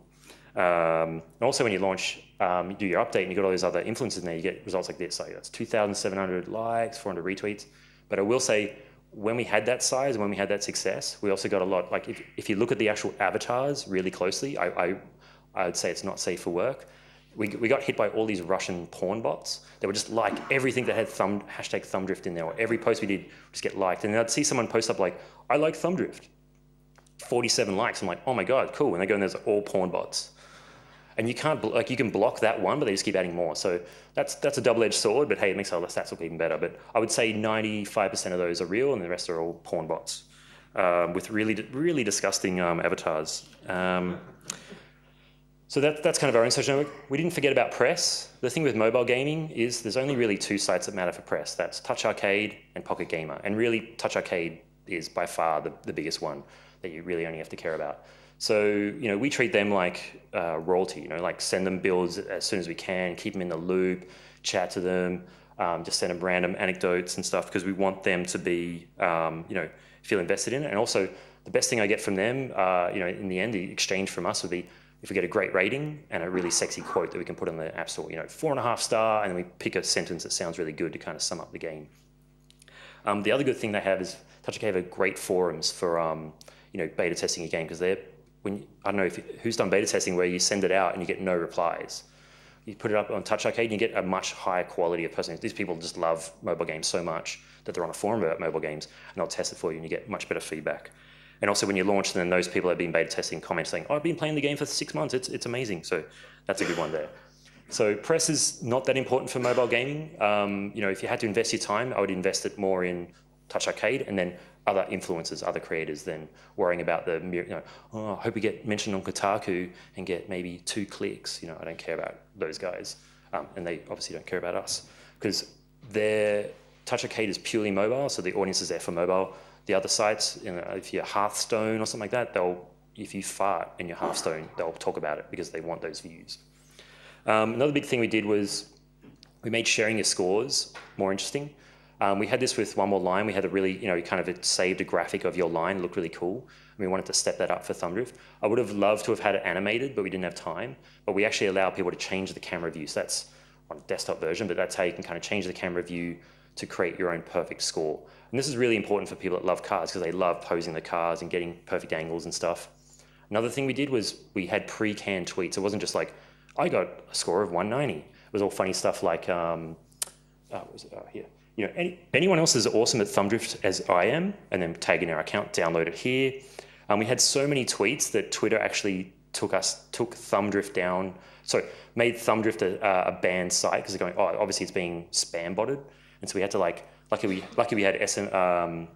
And also when you launch, you do your update and you got all those other influencers in there, you get results like this. Like that's 2,700 likes, 400 retweets. But I will say, when we had that size and when we had that success, we also got a lot, like if you look at the actual avatars really closely, I would say it's not safe for work. We got hit by all these Russian porn bots that would just like everything that had hashtag thumbdrift in there, or every post we did just get liked. And then I'd see someone post up like, I like thumbdrift. 47 likes. I'm like, oh my God, cool. And they go and there's all porn bots. And you can't, you can block that one, but they just keep adding more. So that's a double-edged sword, but hey, it makes our stats look even better. But I would say 95% of those are real and the rest are all porn bots with really disgusting avatars. So that's kind of our own social network. We didn't forget about press. The thing with mobile gaming is there's only really 2 sites that matter for press. That's Touch Arcade and Pocket Gamer. And really, Touch Arcade is by far the biggest one that you really only have to care about. So, we treat them like royalty, like send them builds as soon as we can, keep them in the loop, chat to them, just send them random anecdotes and stuff because we want them to be, feel invested in it. And also, the best thing I get from them, in the end, the exchange from us would be if we get a great rating and a really sexy quote that we can put on the App Store, 4.5 star, and then we pick a sentence that sounds really good to kind of sum up the game. The other good thing they have is Touch Arcade have great forums for, beta testing a game because I don't know who's done beta testing where you send it out and you get no replies. You put it up on Touch Arcade and you get a much higher quality of person. These people just love mobile games so much that they're on a forum about mobile games and they'll test it for you and you get much better feedback. And also when you launch, then those people that have been beta testing comment saying, I've been playing the game for 6 months, it's amazing. So that's a good one there. So press is not that important for mobile gaming. If you had to invest your time, I would invest it more in Touch Arcade and then other influencers, other creators than worrying about I hope we get mentioned on Kotaku and get maybe 2 clicks. I don't care about those guys. And they obviously don't care about us because their Touch Arcade is purely mobile, so the audience is there for mobile. The other sites, if you're Hearthstone or something like that, if you fart in your Hearthstone, they'll talk about it because they want those views. Another big thing we did was we made sharing your scores more interesting. We had this with One More Line. We had a really, it saved a graphic of your line, looked really cool. And we wanted to step that up for Thumbdrift. I would have loved to have had it animated, but we didn't have time. But we actually allow people to change the camera view. So that's on a desktop version, but that's how you can kind of change the camera view to create your own perfect score. And this is really important for people that love cars because they love posing the cars and getting perfect angles and stuff. Another thing we did was we had pre-canned tweets. It wasn't just like, I got a score of 190. It was all funny stuff like, here. Anyone else is awesome at Thumbdrift as I am, and then tag in our account, download it here. We had so many tweets that Twitter actually took Thumbdrift down, made Thumbdrift a banned site because they're going, obviously it's being spam botted. And so we had to luckily we had SMG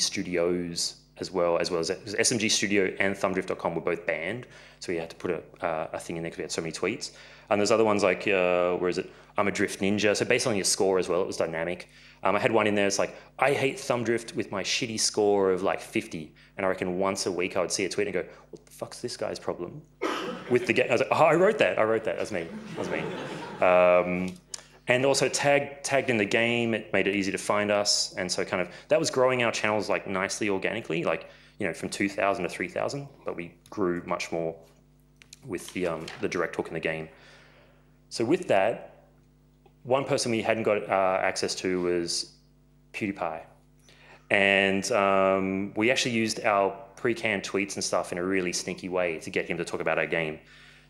Studios as well as SMG Studio and Thumbdrift.com were both banned. So we had to put a thing in there because we had so many tweets. And there's other ones like, I'm a Drift Ninja. So based on your score as well, it was dynamic. I had one in there, it's like, I hate Thumbdrift with my shitty score of like 50. And I reckon once a week I would see a tweet and go, what the fuck's this guy's problem with the game? I was like, I wrote that. That was me. And also tagged in the game, it made it easy to find us. And so that was growing our channels like nicely organically, from 2,000 to 3,000, but we grew much more with the direct hook in the game. So with that, one person we hadn't got access to was PewDiePie. And we actually used our pre-canned tweets and stuff in a really sneaky way to get him to talk about our game.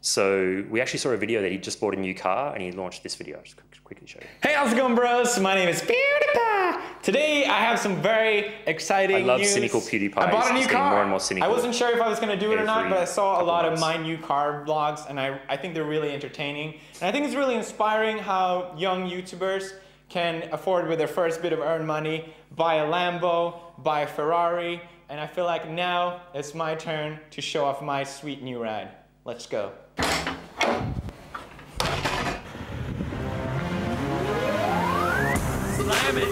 So we actually saw a video that he just bought a new car and he launched this video. I'll just quickly show you. Hey, how's it going, bros? My name is PewDiePie. Today I have some very exciting news. I love cynical PewDiePie. I bought a new He's getting car. more and more cynical. I wasn't sure if I was going to do it or not, but I saw a lot of months. my new car vlogs, and I think they're really entertaining. And I think it's really inspiring how young YouTubers can afford, with their first bit of earned money, buy a Lambo, buy a Ferrari, and I feel like now it's my turn to show off my sweet new ride. Let's go. Slam it.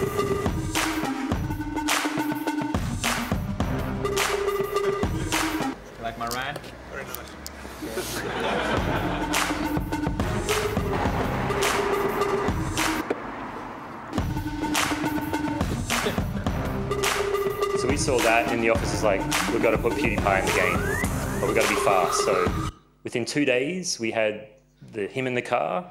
You like my ride? Very nice. So we saw that in the office is like, we've got to put PewDiePie in the game, but we've got to be fast. So within 2 days, we had him on the car,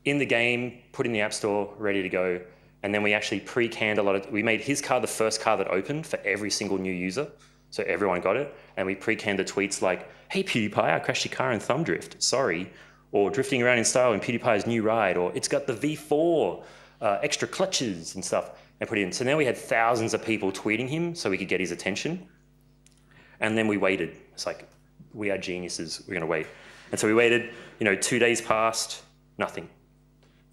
in the game, put in the App Store, ready to go. And then we actually pre-canned we made his car the first car that opened for every single new user. So everyone got it. And we pre-canned the tweets like, hey PewDiePie, I crashed your car in thumb drift, sorry. Or drifting around in style in PewDiePie's new ride. Or it's got the V4, extra clutches and stuff, and put it in. So now we had thousands of people tweeting him so we could get his attention. And then we waited. It's like, we are geniuses, we're gonna wait. And so we waited, 2 days passed, nothing.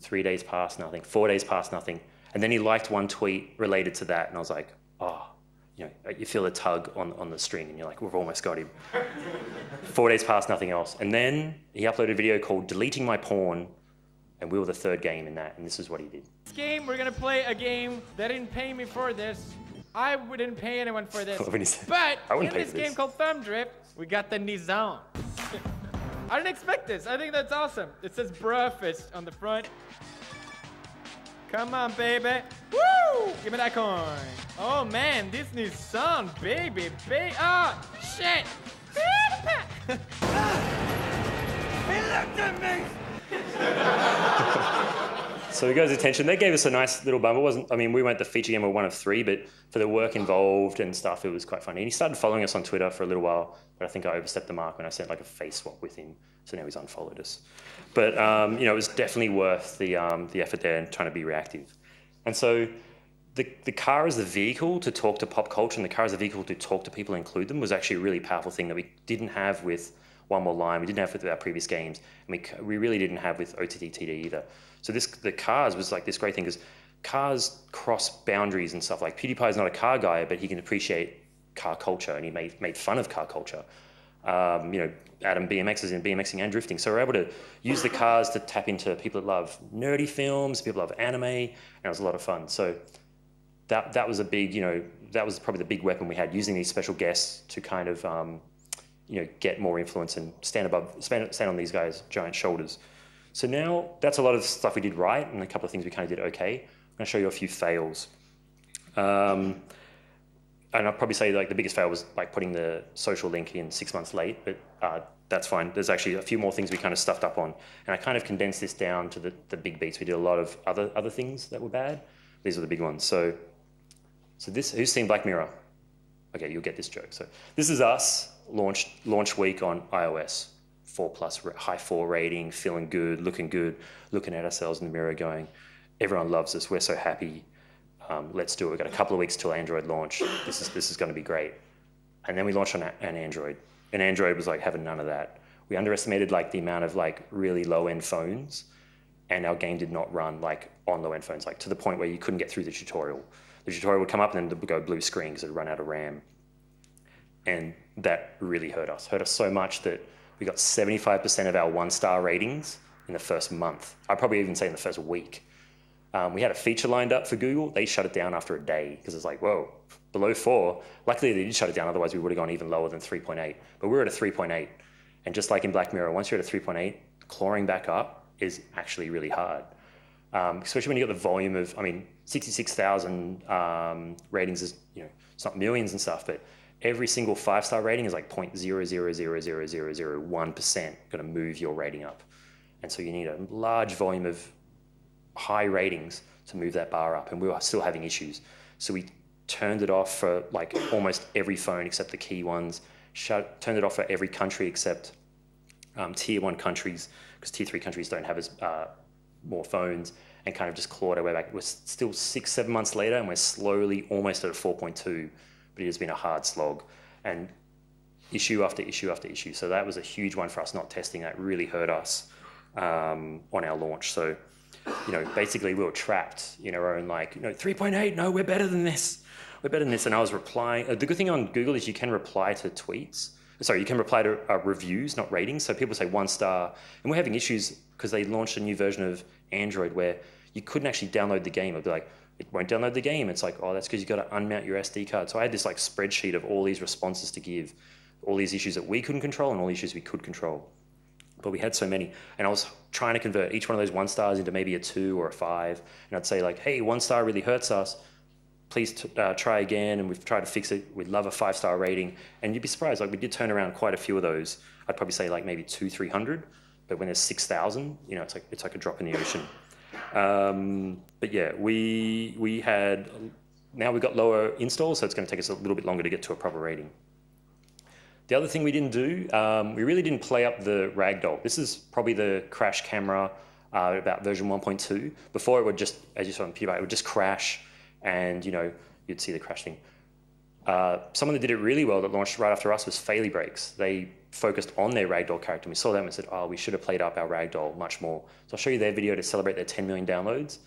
3 days passed, nothing. 4 days passed, nothing. And then he liked one tweet related to that, and I was like, oh, you feel a tug on the string, and you're like, we've almost got him. 4 days passed, nothing else. And then he uploaded a video called Deleting My Porn, and we were the third game in that, and this is what he did. This game, we're gonna play a game. They didn't pay me for this. I wouldn't pay anyone for this. But in this game called Thumb Drift, we got the Nizam. I didn't expect this. I think that's awesome. It says breakfast on the front. Come on, baby. Woo! Give me that coin. Oh man, this Nissan, baby. Oh, shit. He looked at me. So we got his attention. They gave us a nice little bump. It wasn't, we weren't the feature game, we were one of 3, but for the work involved and stuff, it was quite funny. And he started following us on Twitter for a little while, but I think I overstepped the mark when I sent like a face swap with him. So now he's unfollowed us. But it was definitely worth the effort there and trying to be reactive. And so the car as the vehicle to talk to pop culture, and the car as the vehicle to talk to people and include them, was actually a really powerful thing that we didn't have with One More Line, we didn't have with our previous games, and we really didn't have with OTTTD either. So the cars was like this great thing, because cars cross boundaries and stuff. Like PewDiePie's not a car guy, but he can appreciate car culture, and he made fun of car culture. Adam BMX is in BMXing and drifting, so we're able to use the cars to tap into people that love nerdy films, people that love anime, and it was a lot of fun. So that was a big, that was probably the big weapon we had, using these special guests to kind of get more influence and stand on these guys' giant shoulders. So now that's a lot of stuff we did right, and a couple of things we kind of did okay. I'm gonna show you a few fails. And I'll probably say like the biggest fail was like putting the social link in 6 months late, but that's fine. There's actually a few more things we kind of stuffed up on. And I kind of condensed this down to the big beats. We did a lot of other things that were bad. These are the big ones. So this, who's seen Black Mirror? Okay, you'll get this joke. So this is us, launch week on iOS. 4+, high 4 rating, feeling good, looking at ourselves in the mirror going, everyone loves us, we're so happy, let's do it. We've got a couple of weeks till Android launch, this is going to be great. And then we launched on an Android, and Android was like having none of that. We underestimated like the amount of like really low-end phones, and our game did not run like on low-end phones, like to the point where you couldn't get through the tutorial. The tutorial would come up and then it would go blue screen because it would run out of RAM. And that really hurt us so much that we got 75% of our 1-star ratings in the first month. I'd probably even say in the first week. We had a feature lined up for Google. They shut it down after a day because it's like, whoa, below 4. Luckily, they did shut it down. Otherwise, we would have gone even lower than 3.8. But we were at a 3.8. And just like in Black Mirror, once you're at a 3.8, clawing back up is actually really hard. Especially when you got the volume of, 66,000 ratings is, it's not millions and stuff, but every single 5-star rating is like 0.0000001% going to move your rating up. And so you need a large volume of high ratings to move that bar up. And we were still having issues. So we turned it off for like almost every phone except the key ones, turned it off for every country except tier 1 countries, because tier 3 countries don't have as more phones. and kind of just clawed our way back. We're still 6-7 months later, and we're slowly almost at a 4.2, but it has been a hard slog, and issue after issue after issue. So that was a huge one for us, not testing. That really hurt us on our launch. So, basically we were trapped in our own 3.8, no, we're better than this. We're better than this. And I was replying. The good thing on Google is you can reply to tweets. Sorry, you can reply to reviews, not ratings. So people say 1 star. And we're having issues because they launched a new version of Android where you couldn't actually download the game. It'd be like, it won't download the game. It's like, oh, that's because you've got to unmount your SD card. So I had this spreadsheet of all these responses to give, all these issues that we couldn't control and all the issues we could control. But we had so many. And I was trying to convert each one of those 1 stars into maybe a 2 or a 5. And I'd say hey, 1 star really hurts us. Please try again, and we've tried to fix it. We'd love a 5-star rating. And you'd be surprised, we did turn around quite a few of those. I'd probably say maybe 200-300, but when there's 6,000, it's like a drop in the ocean. But yeah, now we've got lower installs, so it's going to take us a little bit longer to get to a proper rating. The other thing we didn't do, we really didn't play up the ragdoll. This is probably the crash camera about version 1.2. Before it would just, as you saw on PewDiePie, it would just crash, and you'd see the crash thing. Someone that did it really well that launched right after us was Faily Breaks. They focused on their ragdoll character, and we saw them and said, oh, we should have played up our ragdoll much more. So I'll show you their video to celebrate their 10 million downloads,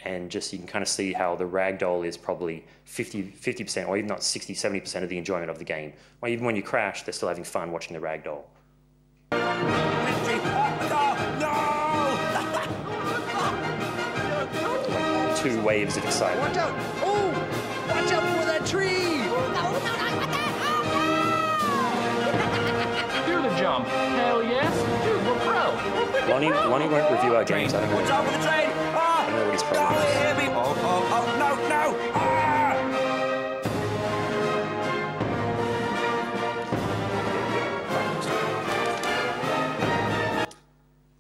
and just you can kind of see how the ragdoll is probably 50% or even not 60-70% of the enjoyment of the game. Well, even when you crash, they're still having fun watching the ragdoll. Two waves of excitement. Watch out! Oh! Watch out for that tree! Do the jump. Hell yes. Dude, we're pro. Lonnie won't review our games. I don't know. Watch out for the train! I don't know what his problem is. Hear me! Oh, no!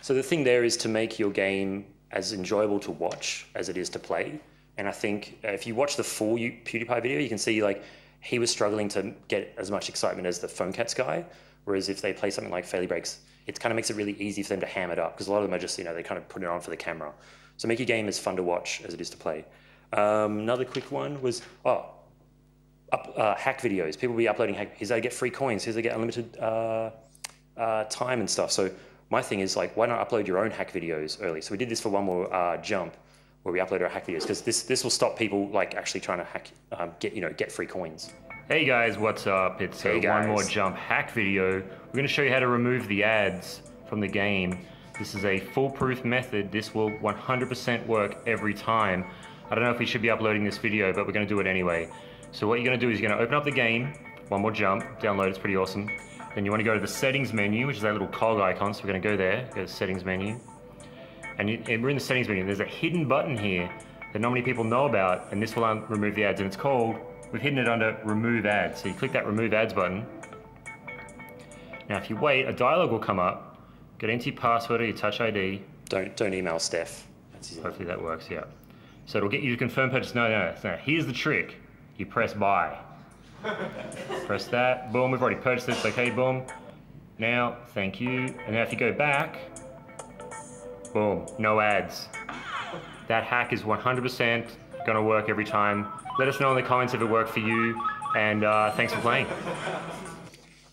So the thing there is to make your game as enjoyable to watch as it is to play. And I think if you watch the full PewDiePie video, you can see he was struggling to get as much excitement as the PhoneCats guy. Whereas if they play something like Faily Breaks, it kind of makes it really easy for them to ham it up, because a lot of them are just, they kind of put it on for the camera. So make your game as fun to watch as it is to play. Another quick one was, hack videos. People will be uploading here's how to get free coins, here's how to get unlimited time and stuff. So my thing is why not upload your own hack videos early? So we did this for one more jump where we uploaded our hack videos, because this will stop people actually trying to hack, get free coins. Hey guys, what's up? It's one more jump hack video. We're going to show you how to remove the ads from the game. This is a foolproof method. This will 100% work every time. I don't know if we should be uploading this video, but we're going to do it anyway. So what you're going to do is you're going to open up the game, one more jump, download, it's pretty awesome. Then you want to go to the settings menu, which is that little cog icon. So we're going to go there, go to settings menu. And we're in the settings menu. There's a hidden button here that not many people know about, and this will remove the ads, and it's called, we've hidden it under remove ads. So you click that remove ads button. Now if you wait, a dialog will come up. Get into your password or your touch ID. Don't email Steph. Hopefully that works, yeah. So it'll get you to confirm purchase. No. Here's the trick. You press buy. Press that, boom, we've already purchased it, it's okay, boom. Now, thank you. And now if you go back, boom, no ads. That hack is 100% gonna work every time. Let us know in the comments if it worked for you, and thanks for playing.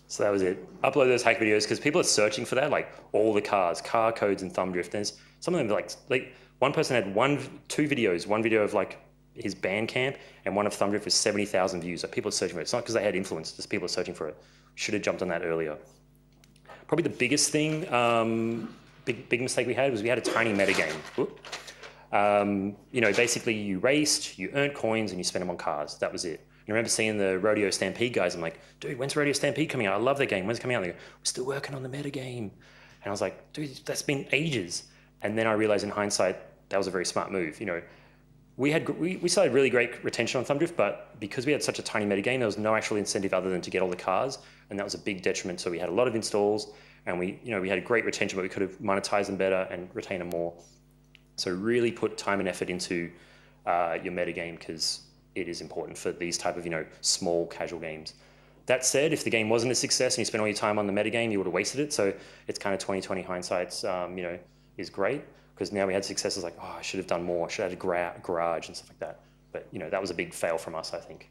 So that was it. Upload those hack videos, because people are searching for that, all the cars, car codes and thumb drift. There's some of them one person had two videos, one video of his band camp, and one of thumb drift with 70,000 views. People are searching for it. It's not because they had influence, just people are searching for it. Should have jumped on that earlier. Probably the biggest thing, big mistake we had was we had a tiny metagame. Basically you raced, you earned coins, and you spent them on cars. That was it. I remember seeing the Rodeo Stampede guys. I'm like, dude, when's Rodeo Stampede coming out? I love that game. When's it coming out? They go, we're still working on the metagame. And I was like, dude, that's been ages. And then I realized in hindsight, that was a very smart move. We started really great retention on Thumb Drift, but because we had such a tiny metagame, there was no actual incentive other than to get all the cars, and that was a big detriment. So we had a lot of installs, and we had a great retention, but we could have monetized them better and retained them more. So really put time and effort into your metagame, because it is important for these type of small casual games. That said, if the game wasn't a success and you spent all your time on the metagame, you would have wasted it. So it's kind of 2020 hindsight, is great. because now we had successes like, oh, I should have done more. I should have had a garage and stuff like that. But that was a big fail from us, I think.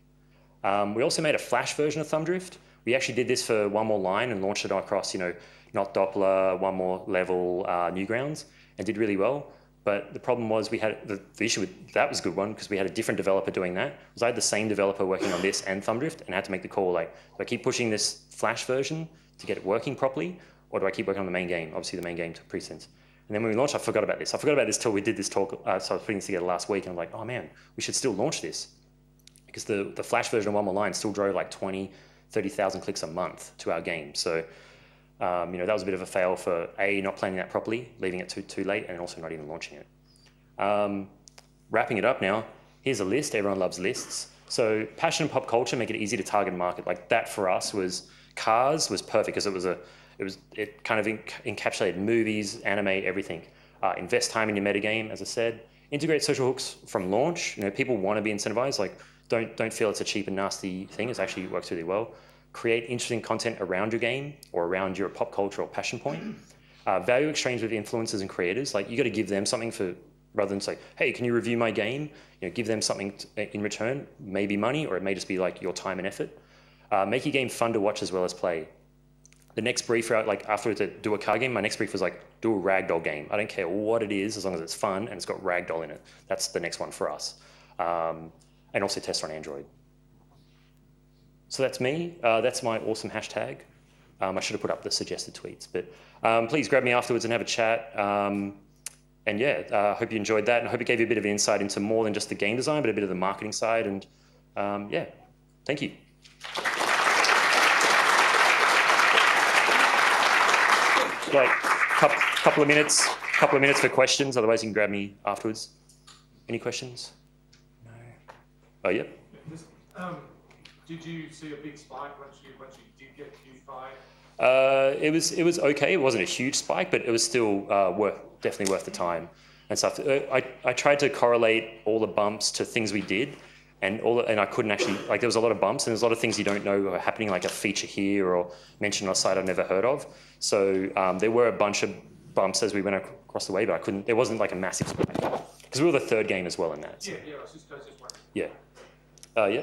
We also made a Flash version of Thumb Drift. We actually did this for one more line and launched it across, Not Doppler, one more level, Newgrounds, and did really well. But the problem was we had the issue with that was a good one because we had a different developer doing that. Because I had the same developer working on this and Thumb Drift, and I had to make the call like, do I keep pushing this Flash version to get it working properly, or do I keep working on the main game? Obviously, the main game took precedence. And then when we launched, I forgot about this. I forgot about this till we did this talk. So I was putting this together last week, and I'm like, oh man, we should still launch this because the Flash version of One More Line still drove like 20, 30,000 clicks a month to our game. So that was a bit of a fail for not planning that properly, leaving it too late, and also not even launching it. Wrapping it up now, here's a list. Everyone loves lists. So passion and pop culture make it easy to target market. Like that for us was Cars was perfect because it kind of encapsulated movies, anime, everything. Invest time in your metagame, as I said. Integrate social hooks from launch. People want to be incentivized. Like don't feel it's a cheap and nasty thing. It actually works really well. Create interesting content around your game or around your pop culture or passion point. Value exchange with influencers and creators. Like you got to give them something rather than say, hey, can you review my game? Give them something in return, maybe money, or it may just be like your time and effort. Make your game fun to watch as well as play. The next brief route, like after to do a car game, my next brief was like, do a ragdoll game. I don't care what it is, as long as it's fun and it's got ragdoll in it. That's the next one for us. And also test on Android. So that's me. That's my awesome hashtag. I should have put up the suggested tweets, but please grab me afterwards and have a chat. And yeah, I hope you enjoyed that, and I hope it gave you a bit of insight into more than just the game design, but a bit of the marketing side. And yeah, thank you. Like couple of minutes for questions. Otherwise, you can grab me afterwards. Any questions? No. Oh, yep. Did you see a big spike once you did get huge buy? It was okay. It wasn't a huge spike, but it was still definitely worth the time and stuff. I tried to correlate all the bumps to things we did, and I couldn't actually, like there was a lot of bumps and there's a lot of things you don't know are happening, like a feature here or mentioned on a site I've never heard of. So there were a bunch of bumps as we went across the way, but it wasn't like a massive spike because we were the third game as well in that. So. Yeah, I was just wondering. Yeah. Yeah.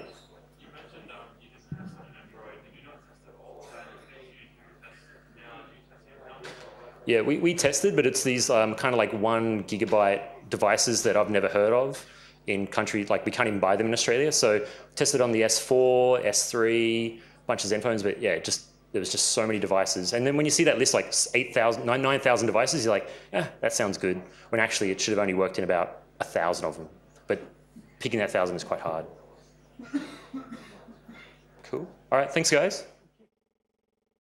Yeah, we tested, but it's these kind of like 1 gigabyte devices that I've never heard of in countries, like we can't even buy them in Australia. So tested on the S4, S3, bunch of Zenphones, but yeah, there was just so many devices. And then when you see that list, like 9,000 devices, you're like, that sounds good. When actually it should have only worked in about 1,000 of them. But picking that 1,000 is quite hard. Cool. All right, thanks guys.